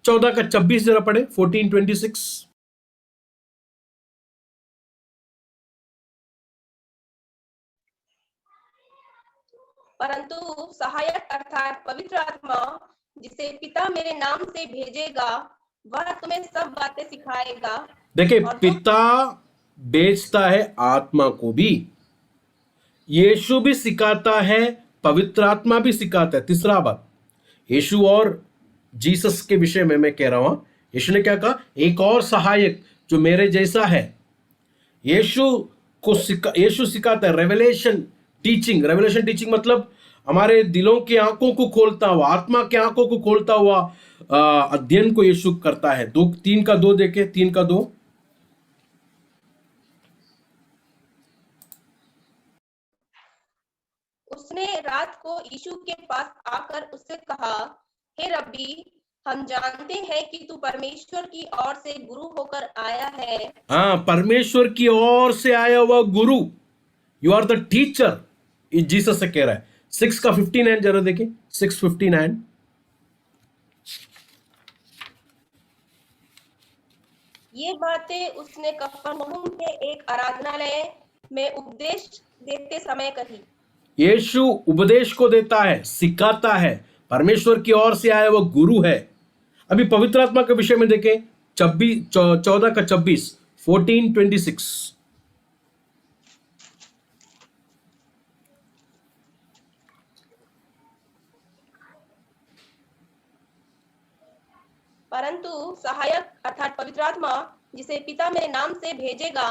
14:26 जरा पढ़े, 14:26। परंतु सहायक अर्थात पवित्र आत्मा जिसे पिता मेरे नाम से भेजेगा वह तुम्हें सब बातें सिखाएगा। देखिए, और जो पिता भेजता है आत्मा को भी, यीशु भी सिखाता है, पवित्र आत्मा भी सिखाता है। तीसरा बात, यीशु और जीसस के विषय में मैं कह रहा हूं। यीशु ने क्या कहा? एक और सहायक जो मेरे जैसा है। यीशु सिखाता है रेवलेशन टीचिंग मतलब हमारे दिलों की आंखों को खोलता हुआ, आत्मा की आंखों को खोलता हुआ अध्ययन को यीशु करता है। 3:2 देखे, 3:2। उसने रात को यीशु के पास आकर उससे कहा, हे रब्बी, हम जानते हैं कि तू परमेश्वर की ओर से गुरु होकर आया है। हाँ, परमेश्वर की ओर से आया हुआ गुरु, you are the teacher, Jesus से कह रहा है। 6:59 जरा देखिए, 6:59। ये बातें उसने कफरनहूम के एक आराधनालय में उपदेश देते समय कही। यीशु उपदेश को देता है, सिखाता है, परमेश्वर की ओर से आया वो गुरु है। अभी पवित्र आत्मा के विषय में देखें, 14:26, 14:26। परंतु सहायक अर्थात पवित्र आत्मा जिसे पिता मेरे नाम से भेजेगा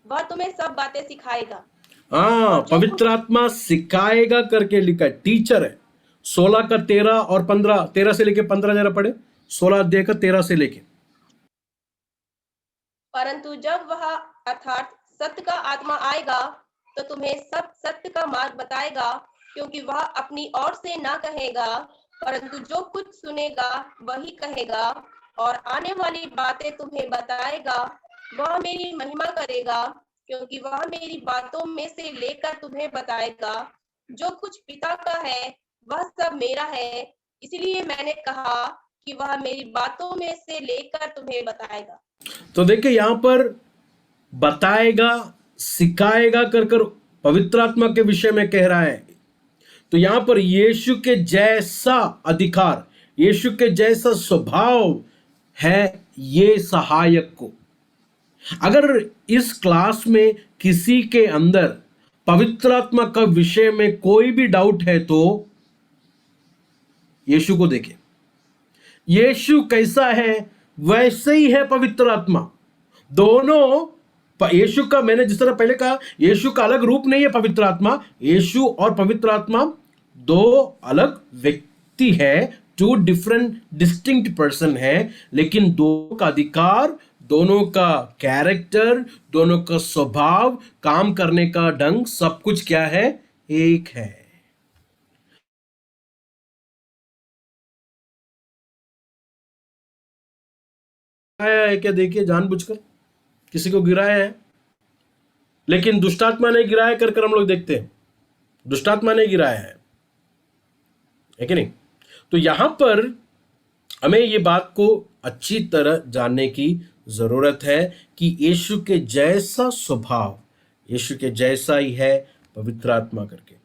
वह तुम्हें सब बातें सिखाएगा। हाँ, और जो पवित्र आत्मा सिखाएगा करके लिखा है, टीचर है। 16:13 और 15, 13 से लेके 15 जरा पढ़े। 16 अध्याय का 13 से लेके। परंतु जब वह अर्थात सत्य का आत्मा आएगा तो तुम्हें सब सत्य का मार्ग बताएगा, क्योंकि वह अपनी ओर से ना कहेगा, परंतु जो कुछ सुनेगा वही कहेगा, और आने वाली बातें तुम्हें बताएगा। वह मेरी महिमा करेगा, क्योंकि वह मेरी बातों में से लेकर तुम्हें बताएगा। जो कुछ पिता का है वह सब मेरा है, इसलिए मैंने कहा कि वह मेरी बातों में से लेकर तुम्हें बताएगा। तो देखिए, यहां पर बताएगा, सिखाएगा कर कर पवित्र आत्मा के विषय में कह रहा है। तो यहां पर यीशु के जैसा अधिकार, यीशु के जैसा स्वभाव है ये सहायक को। अगर इस क्लास में किसी के अंदर पवित्र आत्मा का विषय में कोई भी डाउट है तो यीशु को देखें। यीशु कैसा है वैसे ही है पवित्र आत्मा। दोनों यीशु का, मैंने जिस तरह पहले कहा, यीशु का अलग रूप नहीं है पवित्र आत्मा। यीशु और पवित्र आत्मा दो अलग व्यक्ति है, 2 डिफरेंट डिस्टिंक्ट पर्सन है, लेकिन दोनों का अधिकार, दोनों का कैरेक्टर, दोनों का स्वभाव, काम करने का ढंग, सब कुछ क्या है? एक है। आया है क्या? देखिए, जानबूझकर किसी को गिराया है, लेकिन दुष्टात्मा ने गिराया कर कर हम लोग देखते हैं, दुष्टात्मा ने गिराया है कि नहीं? तो यहां पर हमें ये बात को अच्छी तरह जानने की जरूरत है कि यीशु के जैसा स्वभाव, यीशु के जैसा ही है पवित्र आत्मा करके।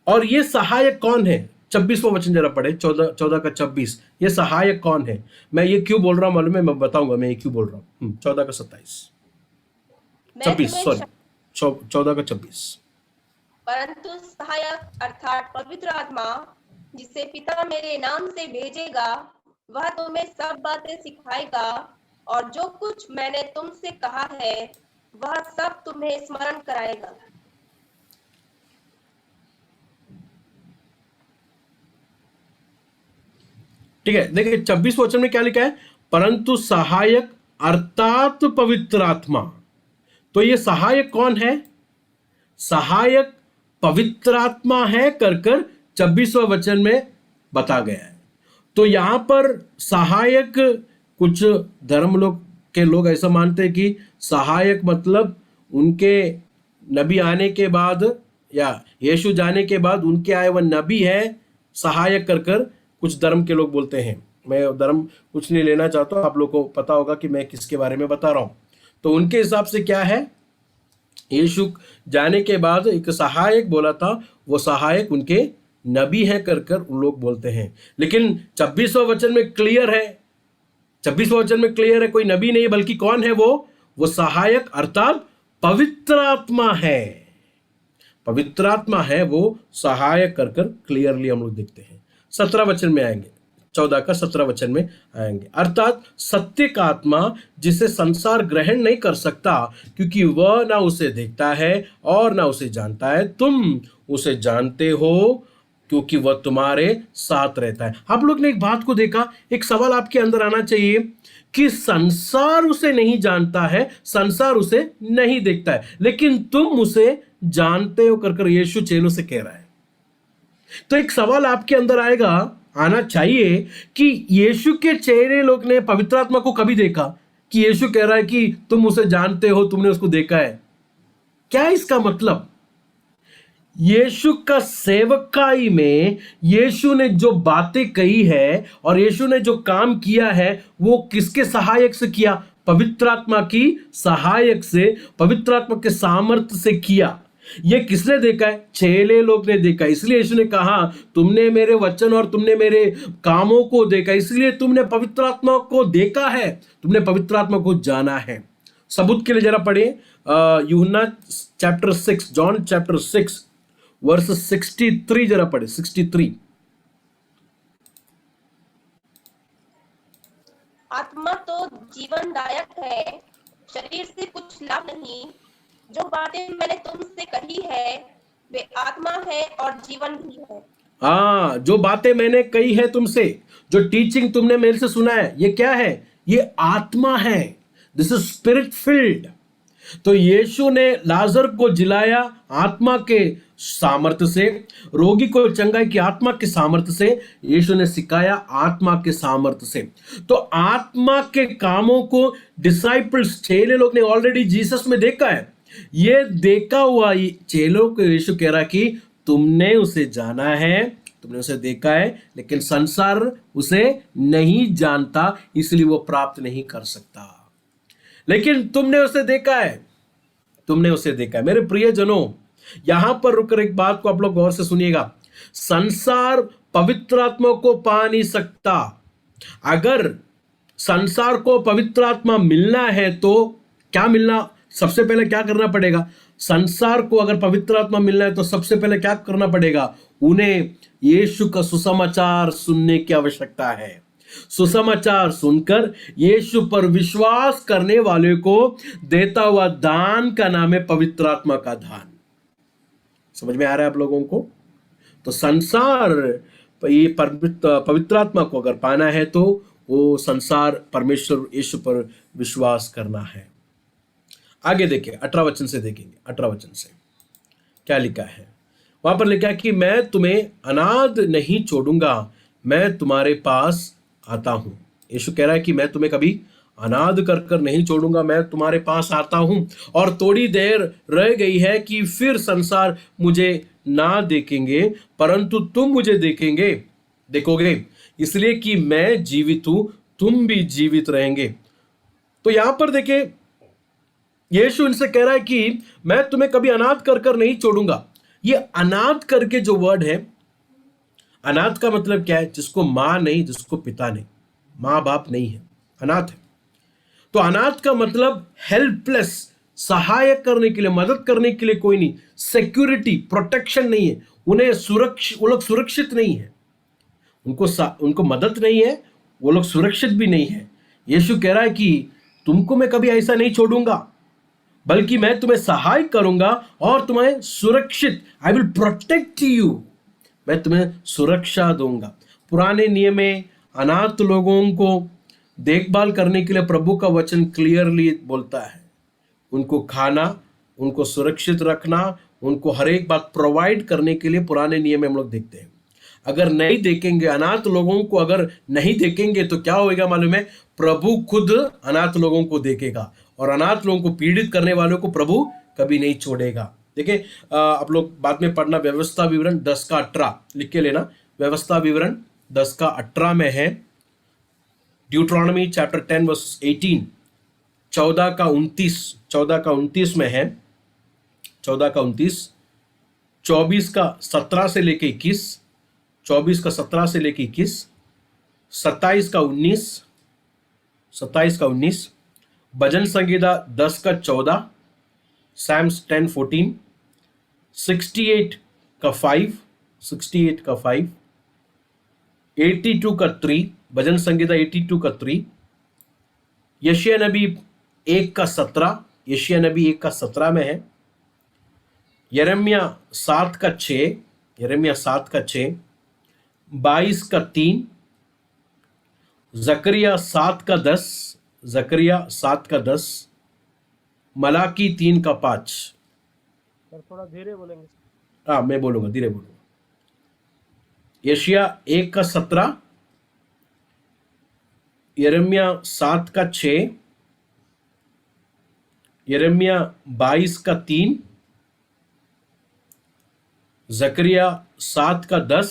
और ये सहायक कौन है? 26वां वचन जरा पढ़े, 14:26। ये सहायक कौन है? मैं ये क्यों बोल रहा हूं मालूम है? मैं बताऊंगा मैं ये क्यों बोल रहा हूं। 14:27, मैं 26, तुम्हें सॉरी, 14:26। परंतु सहायक अर्थात पवित्र आत्मा जिसे पिता मेरे नाम से भेजेगा वह तुम्हें सब बातें सिखाएगा, और जो कुछ मैंने तुमसे कहा है वह सब तुम्हें स्मरण कराएगा। ठीक है, देखिए 26 वचन में क्या लिखा है? परंतु सहायक अर्थात पवित्र आत्मा। तो ये सहायक कौन है? सहायक पवित्र आत्मा है कर कर 26वां वचन में बता गया है। तो यहां पर सहायक, कुछ धर्म के लोग ऐसा मानते हैं कि सहायक मतलब उनके नबी आने के बाद या यीशु जाने के बाद उनके आए वह नबी है, सहायक कर कर कुछ धर्म के लोग बोलते हैं। मैं धर्म कुछ नहीं लेना चाहता, आप लोग को पता होगा कि मैं किसके बारे में बता रहा हूं। तो उनके हिसाब से क्या है, यीशु जाने के बाद एक सहायक बोला था, वो सहायक उनके नबी हैं कर कर उन लोग बोलते हैं। लेकिन 26वें वचन में क्लियर है, 26वें वचन में क्लियर है, कोई नबी नहीं है, बल्कि कौन है वो सहायक अर्थात पवित्र आत्मा है। पवित्र आत्मा है वो सहायक कर कर क्लियरली हम लोग देखते हैं। 17 वचन में आएंगे, 14 का 17 वचन में आएंगे। अर्थात सत्य का आत्मा जिसे संसार ग्रहण नहीं कर सकता, क्योंकि वह ना उसे देखता है और ना उसे जानता है। तुम उसे जानते हो क्योंकि वह तुम्हारे साथ रहता है। आप लोग ने एक बात को देखा, एक सवाल आपके अंदर आना चाहिए कि संसार उसे नहीं जानता है, संसार उसे नहीं देखता है, लेकिन तुम उसे जानते हो कर कर यीशु चेलों से कह रहा है। तो एक सवाल आपके अंदर आना चाहिए कि यीशु के चेहरे लोग ने पवित्र आत्मा को कभी देखा कि यीशु कह रहा है कि तुम उसे जानते हो, तुमने उसको देखा है? क्या है इसका मतलब? यीशु का सेवकाई में यीशु ने जो बातें कही है और यीशु ने जो काम किया है वो किसके सहायक से किया? पवित्र आत्मा की सहायक से, पवित्र आत्मा के सामर्थ्य से किया। ये किसने देखा है? चेले लोग ने देखा। इसलिए यीशु ने कहा तुमने मेरे वचन और तुमने मेरे कामों को देखा, इसलिए तुमने पवित्र आत्मा को देखा है, तुमने पवित्र आत्मा को जाना है। सबूत के लिए जरा पढ़े यूहन्ना चैप्टर 6, जॉन चैप्टर 6 वर्स 63 जरा पढ़े, 63। आत्मा तो जीवनदायक है, शरीर से कुछ लाभ नहीं। जो बातें मैंने तुमसे कही है वे आत्मा है और जीवन भी है। हाँ, जो बातें मैंने कही है तुमसे, जो टीचिंग तुमने मेरे से सुना है, ये क्या है? ये आत्मा है। This is spirit field. तो यीशु ने लाजर को जिलाया आत्मा के सामर्थ्य से, रोगी को चंगाई की आत्मा के सामर्थ्य से, यीशु ने सिखाया आत्मा के सामर्थ्य से। तो आत्मा के कामों को डिसाइपल्स, चेले लोग ने ऑलरेडी जीसस में देखा है। ये देखा हुआ चेलों को यीशु कह रहा कि तुमने उसे जाना है, तुमने उसे देखा है, लेकिन संसार उसे नहीं जानता, इसलिए वो प्राप्त नहीं कर सकता। लेकिन तुमने उसे देखा है, तुमने उसे देखा है। मेरे प्रिय जनों, यहां पर रुककर एक बात को आप लोग गौर से सुनिएगा। संसार पवित्र आत्मा को पा नहीं सकता। अगर संसार को पवित्र आत्मा मिलना है तो क्या मिलना? सबसे पहले क्या करना पड़ेगा? संसार को अगर पवित्र आत्मा मिलना है तो सबसे पहले क्या करना पड़ेगा? उन्हें यीशु का सुसमाचार सुनने की आवश्यकता है। सुसमाचार सुनकर यीशु पर विश्वास करने वाले को देता हुआ दान का नाम है पवित्र आत्मा का दान। समझ में आ रहा है आप लोगों को? तो संसार ये पवित्र आत्मा को अगर पाना है तो वो संसार परमेश्वर यीशु पर विश्वास करना है। आगे देखिए, 18 वचन से देखेंगे। 18 वचन से क्या लिखा है? वहां पर लिखा है कि मैं तुम्हें अनाथ नहीं छोड़ूंगा, मैं तुम्हारे पास आता हूं। यीशु कह रहा है कि मैं तुम्हें कभी अनाथ कर कर नहीं छोड़ूंगा, मैं तुम्हारे पास आता हूं। और थोड़ी देर रह गई है कि फिर संसार मुझे ना देखेंगे, परंतु तुम मुझे देखोगे, इसलिए कि मैं जीवित हूं, तुम भी जीवित रहेंगे। तो यहां पर देखिए, यीशु इनसे कह रहा है कि मैं तुम्हें कभी अनाथ कर कर नहीं छोड़ूंगा। ये अनाथ करके जो वर्ड है, अनाथ का मतलब क्या है? जिसको मां नहीं, जिसको पिता नहीं, मां बाप नहीं है, अनाथ है। तो अनाथ का मतलब हेल्पलेस, सहायक करने के लिए, मदद करने के लिए कोई नहीं, सिक्योरिटी, प्रोटेक्शन नहीं है, उन्हें वो लोग सुरक्षित नहीं है, उनको मदद नहीं है, वो लोग सुरक्षित भी नहीं है। यीशु कह रहा है कि तुमको मैं कभी ऐसा नहीं छोड़ूंगा, बल्कि मैं तुम्हें सहाय करूंगा और तुम्हें सुरक्षित, आई विल प्रोटेक्ट यू, मैं तुम्हें सुरक्षा दूंगा। पुराने नियम में अनाथ लोगों को देखभाल करने के लिए प्रभु का वचन क्लियरली बोलता है, उनको खाना, उनको सुरक्षित रखना, उनको हर एक बात प्रोवाइड करने के लिए पुराने नियम में हम लोग देखते हैं। अगर नहीं देखेंगे, अनाथ लोगों को अगर नहीं देखेंगे तो क्या होगा मालूम है? प्रभु खुद अनाथ लोगों को देखेगा और अनाथ लोगों को पीड़ित करने वालों को प्रभु कभी नहीं छोड़ेगा। देखिए, आप लोग बाद में पढ़ना, व्यवस्था विवरण 10 का 18 लिख के लेना। व्यवस्था विवरण 10 का 18 में है। ड्यूट्रॉनमी चैप्टर 10 वर्स 18, 14 का 29 में है, 14 का 29। 24 का 17 से लेके 21, 24 का 17 से लेके 21, 27 का 19, 27 का 19, भजन संगीता 10 का 14, सैम्स 10:14, 68 का 5, 68 का 5, 82 का 3, भजन संगीता 82 का 3, यशिया नबी 1 का 17, यशिया नबी 1 का 17 में है, यिर्मयाह 7 का 6, यिर्मयाह 7 का 6, 22 का 3, जकरिया 7 का 10, जकरिया 7 का 10, मलाकी 3 का 5। सर थोड़ा धीरे बोलेंगे। हाँ, मैं बोलूंगा, धीरे बोलूंगा। यशिया 1 का 17, यिर्मयाह 7 का 6, यिर्मयाह 22 का 3, जकरिया 7 का 10,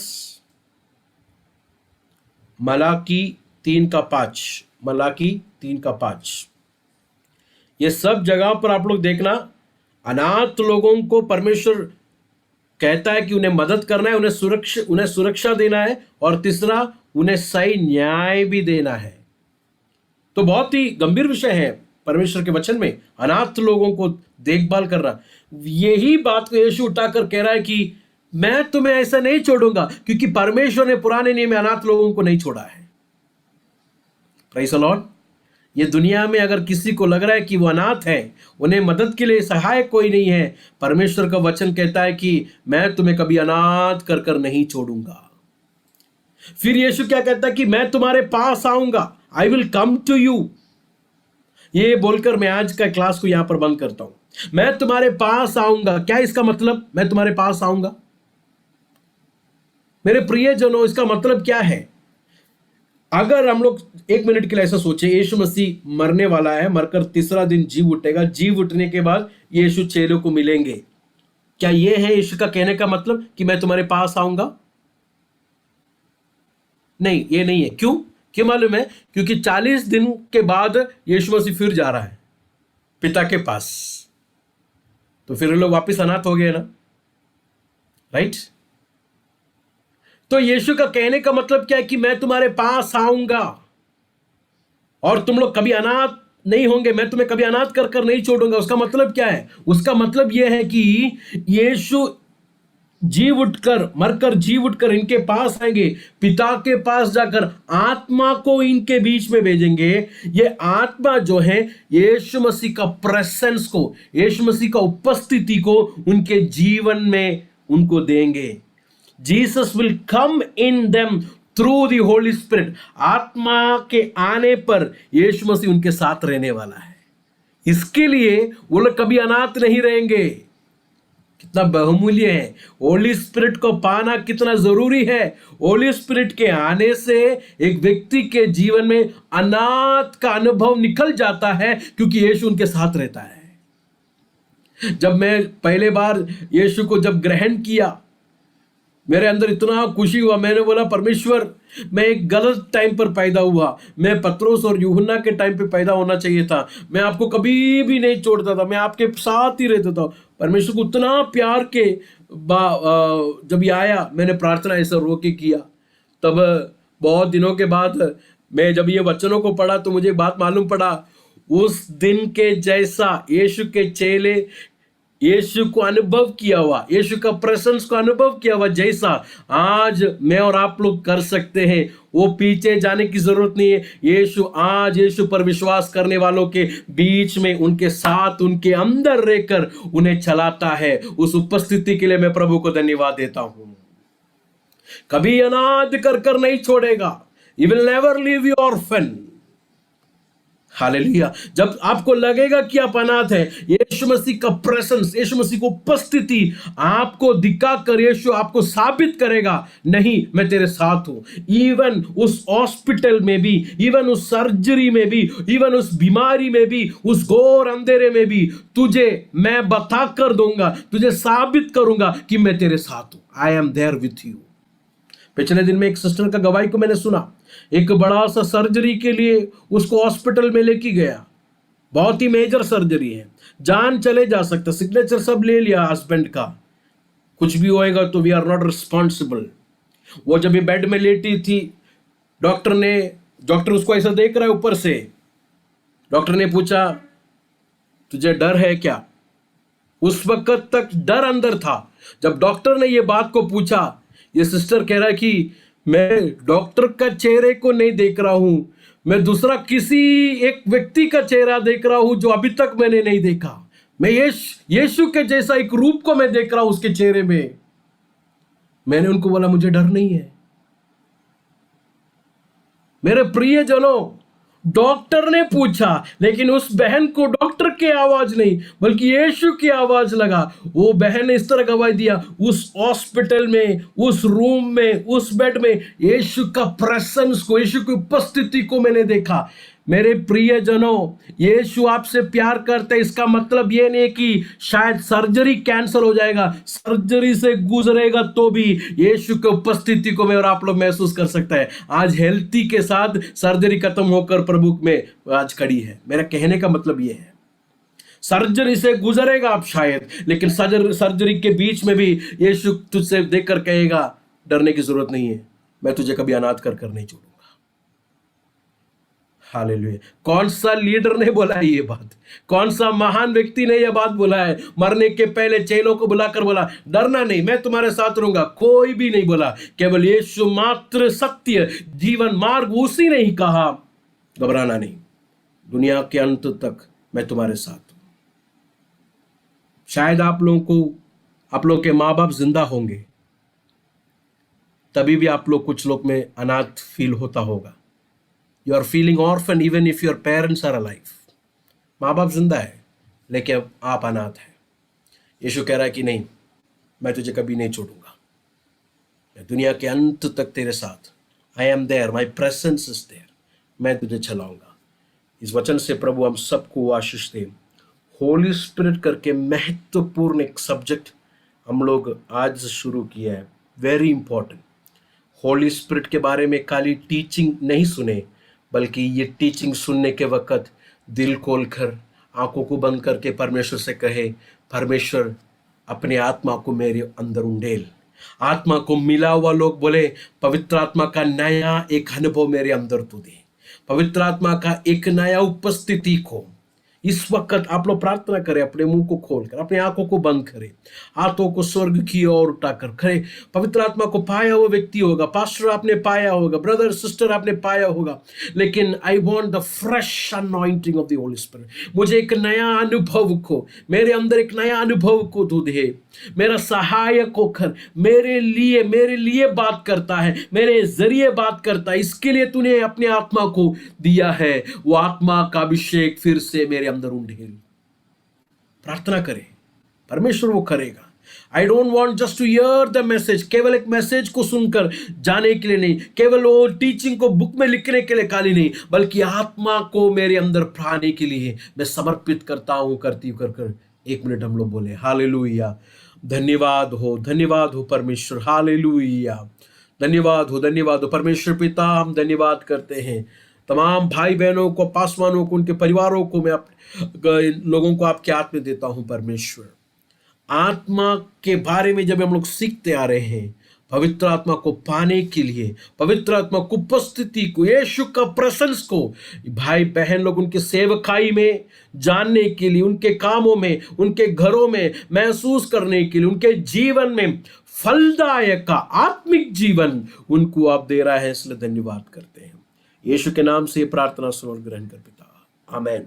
मलाकी 3 का 5, मलाकी 3 का 5। ये सब जगह पर आप लोग देखना, अनाथ लोगों को परमेश्वर कहता है कि उन्हें मदद करना है, उन्हें सुरक्षा देना है, और तीसरा उन्हें सही न्याय भी देना है। तो बहुत ही गंभीर विषय है परमेश्वर के वचन में, अनाथ लोगों को देखभाल करना। यही बात को यीशु उठाकर कह रहा है कि मैं तुम्हें ऐसा नहीं छोड़ूंगा, क्योंकि परमेश्वर ने पुराने नियम में अनाथ लोगों को नहीं छोड़ा है। Praise the Lord. ये दुनिया में अगर किसी को लग रहा है कि वो अनाथ है, उन्हें मदद के लिए सहायक कोई नहीं है, परमेश्वर का वचन कहता है कि मैं तुम्हें कभी अनाथ कर कर नहीं छोड़ूंगा। फिर यीशु क्या कहता है कि मैं तुम्हारे पास आऊंगा, I will come to you. ये बोलकर मैं आज का क्लास को यहां पर बंद करता हूं। मैं तुम्हारे पास आऊंगा, क्या इसका मतलब? मैं तुम्हारे पास आऊंगा, मेरे प्रियजनों, इसका मतलब क्या है? अगर हम लोग 1 मिनट के लिए ऐसा सोचे, यीशु मसीह मरने वाला है, मरकर तीसरा दिन जी उठेगा, जी उठने के बाद यीशु चेलों को मिलेंगे। क्या यह है यीशु का कहने का मतलब कि मैं तुम्हारे पास आऊंगा? नहीं, ये नहीं है। क्यों मालूम है? क्योंकि 40 दिन के बाद यीशु मसीह फिर जा रहा है पिता के पास, तो फिर लोग वापस अनाथ हो गए ना, राइट? तो यीशु का कहने का मतलब क्या है कि मैं तुम्हारे पास आऊंगा और तुम लोग कभी अनाथ नहीं होंगे, मैं तुम्हें कभी अनाथ कर कर नहीं छोड़ूंगा। उसका मतलब क्या है? उसका मतलब यह है कि यीशु जी उठकर, मरकर जी उठकर इनके पास आएंगे, पिता के पास जाकर आत्मा को इनके बीच में भेजेंगे। ये आत्मा जो है यीशु मसीह का प्रेजेंस को, यीशु मसीह का उपस्थिति को उनके जीवन में उनको देंगे। Jesus will come in them through the Holi spirit. आत्मा के आने पर यीशु मसीह उनके साथ रहने वाला है। इसके लिए वो लोग कभी अनाथ नहीं रहेंगे। कितना बहुमूल्य है, होली स्पिरिट को पाना कितना जरूरी है। होली स्पिरिट के आने से एक व्यक्ति के जीवन में अनाथ का अनुभव निकल जाता है, क्योंकि यीशु उनके साथ रहता है। जब मैं पहले बार यीशु को जब ग्रहण किया, मेरे अंदर इतना खुशी हुआ। मैंने बोला, परमेश्वर, मैं एक गलत टाइम पर पैदा हुआ, मैं पत्रोस और यूहन्ना के टाइम पे पैदा होना चाहिए था। मैं आपको कभी भी नहीं छोड़ता था, मैं आपके साथ ही रहता था। परमेश्वर को उतना प्यार के जब ये आया, मैंने प्रार्थना ऐसा रो के किया। तब बहुत दिनों के बाद मैं जब ये वचनों को पढ़ा तो मुझे बात मालूम पड़ा, उस दिन के जैसा यीशु के चेले यीशु को अनुभव किया हुआ, यीशु का प्रेजेंस को अनुभव किया हुआ जैसा आज मैं और आप लोग कर सकते हैं, वो पीछे जाने की जरूरत नहीं है। यीशु आज यीशु पर विश्वास करने वालों के बीच में, उनके साथ, उनके अंदर रहकर उन्हें चलाता है। उस उपस्थिति के लिए मैं प्रभु को धन्यवाद देता हूं। कभी अनाथ कर कर नहीं छोड़ेगा। He will never leave you orphan। Hallelujah. जब आपको लगेगा कि आप अनाथ हैं, यीशु मसीह का प्रेजेंस, यीशु मसीह को उपस्थिति आपको दिखाकर यीशु आपको साबित करेगा, नहीं, मैं तेरे साथ हूं। इवन उस हॉस्पिटल में भी, इवन उस सर्जरी में भी, इवन उस बीमारी में भी, उस घोर अंधेरे में भी तुझे मैं बता कर दूंगा, तुझे साबित करूंगा कि मैं तेरे साथ हूं। I am there with you. पिछले दिन में एक सिस्टर का गवाही को मैंने सुना। एक बड़ा सा सर्जरी के लिए उसको हॉस्पिटल में लेके गया, बहुत ही मेजर सर्जरी है, जान चले जा सकता, सिग्नेचर सब ले लिया हस्बैंड का, कुछ भी होएगा तो वी आर नॉट रिस्पॉन्सिबल। वो जब ये बेड में लेटी थी, डॉक्टर उसको ऐसा देख रहा है ऊपर से। डॉक्टर ने पूछा, तुझे डर है क्या? उस वक्त तक डर अंदर था। जब डॉक्टर ने ये बात को पूछा, ये सिस्टर कह रहा है कि मैं डॉक्टर का चेहरे को नहीं देख रहा हूं, मैं दूसरा किसी एक व्यक्ति का चेहरा देख रहा हूं जो अभी तक मैंने नहीं देखा। मैं यीशु के जैसा एक रूप को मैं देख रहा हूं उसके चेहरे में। मैंने उनको बोला, मुझे डर नहीं है। मेरे प्रियजनों, डॉक्टर ने पूछा, लेकिन उस बहन को डॉक्टर की आवाज नहीं बल्कि यीशु की आवाज लगा। वो बहन ने इस तरह गवाही दिया, उस हॉस्पिटल में, उस रूम में, उस बेड में यीशु का प्रेजेंस को, यीशु की उपस्थिति को मैंने देखा। मेरे प्रियजनों, यीशु आपसे प्यार करते हैं। इसका मतलब ये नहीं कि शायद सर्जरी कैंसिल हो जाएगा, सर्जरी से गुजरेगा तो भी यीशु की उपस्थिति को मैं और आप लोग महसूस कर सकता है। आज हेल्थी के साथ सर्जरी खत्म होकर प्रभु में आज खड़ी है। मेरा कहने का मतलब ये है, सर्जरी से गुजरेगा आप शायद, लेकिन सर्जरी के बीच में भी यीशु तुझसे देखकर कहेगा, डरने की जरूरत नहीं है, मैं तुझे कभी अनाथ कर नहीं छोड़ूंगा। हालेलुया। कौन सा लीडर ने बोला है ये बात? कौन सा महान व्यक्ति ने यह बात बोला है? मरने के पहले चेलों को बुलाकर बोला, डरना नहीं, मैं तुम्हारे साथ रहूंगा। कोई भी नहीं बोला, केवल यीशु मात्र सत्य जीवन मार्ग, उसी ने ही कहा, घबराना नहीं, दुनिया के अंत तक मैं तुम्हारे साथ हूं। शायद आप लोग के माँ बाप जिंदा होंगे, तभी भी आप लोग, कुछ लोग में अनाथ फील होता होगा। You are feeling orphan even if your parents are alive. माँ बाप जिंदा है लेकिन आप अनाथ हैं। यीशु कह रहा है कि नहीं, मैं तुझे कभी नहीं छोड़ूंगा, मैं दुनिया के अंत तक तेरे साथ। I am there, my presence is there, मैं तुझे चलाऊंगा। इस वचन से प्रभु हम सबको आशीष दे। होली स्पिरिट करके महत्वपूर्ण एक सब्जेक्ट हम लोग आज शुरू किया है, वेरी इंपॉर्टेंट। होली स्पिरिट के बारे में खाली टीचिंग नहीं सुने, बल्कि ये टीचिंग सुनने के वक्त दिल खोलकर, आंखों को बंद करके परमेश्वर से कहे, परमेश्वर अपने आत्मा को मेरे अंदर उंडेल। आत्मा को मिला हुआ लोग बोले, पवित्र आत्मा का नया एक अनुभव मेरे अंदर तू दे, पवित्र आत्मा का एक नया उपस्थिति को। इस वक्त आप लोग प्रार्थना करें, अपने मुंह को खोलकर, अपने आंखों को बंद करें, हाथों को स्वर्ग की ओर उठाकर खड़े। पवित्र आत्मा को पाया हुआ व्यक्ति होगा, पास्टर आपने पाया होगा, ब्रदर सिस्टर आपने पाया होगा, लेकिन I want the fresh anointing of the Holi spirit. मुझे एक नया अनुभव को, मेरे अंदर एक नया अनुभव को तू दे। मेरा सहायक होकर मेरे लिए बात करता है, मेरे जरिए बात करता है। इसके लिए तूने अपने आत्मा को दिया है। वो आत्मा का अभिषेक फिर से मेरे अंदर उंडेल। प्रार्थना करें, परमेश्वर वो करेगा। I don't want just to hear the message, केवल एक मैसेज को सुनकर जाने के लिए नहीं, केवल वो टीचिंग को बुक में लिखने के लिए खाली नहीं, बल्कि आत्मा को मेरे अंदर पाने के लिए मैं समर्पित करता हूं, करती कर। एक मिनट हम लोग बोले हालेलुया। धन्यवाद हो परमेश्वर, हालेलुया। धन्यवाद हो परमेश्वर पिता। हम धन्यवाद करते हैं तमाम भाई बहनों को, पासवानों को, उनके परिवारों को, मैं लोगों को आपके हाथ में देता हूं परमेश्वर। आत्मा के बारे में जब हम लोग सीखते आ रहे हैं, पवित्र आत्मा को पाने के लिए, पवित्र आत्मा की उपस्थिति को, यीशु का प्रेजेंस को भाई बहन लोग उनके सेवकाई में जानने के लिए, उनके कामों में, उनके घरों में महसूस करने के लिए, उनके जीवन में फलदायक का आत्मिक जीवन उनको आप दे रहा है, इसलिए धन्यवाद करते हैं। यीशु के नाम से प्रार्थना सुन और ग्रहण कर पिता, आमीन।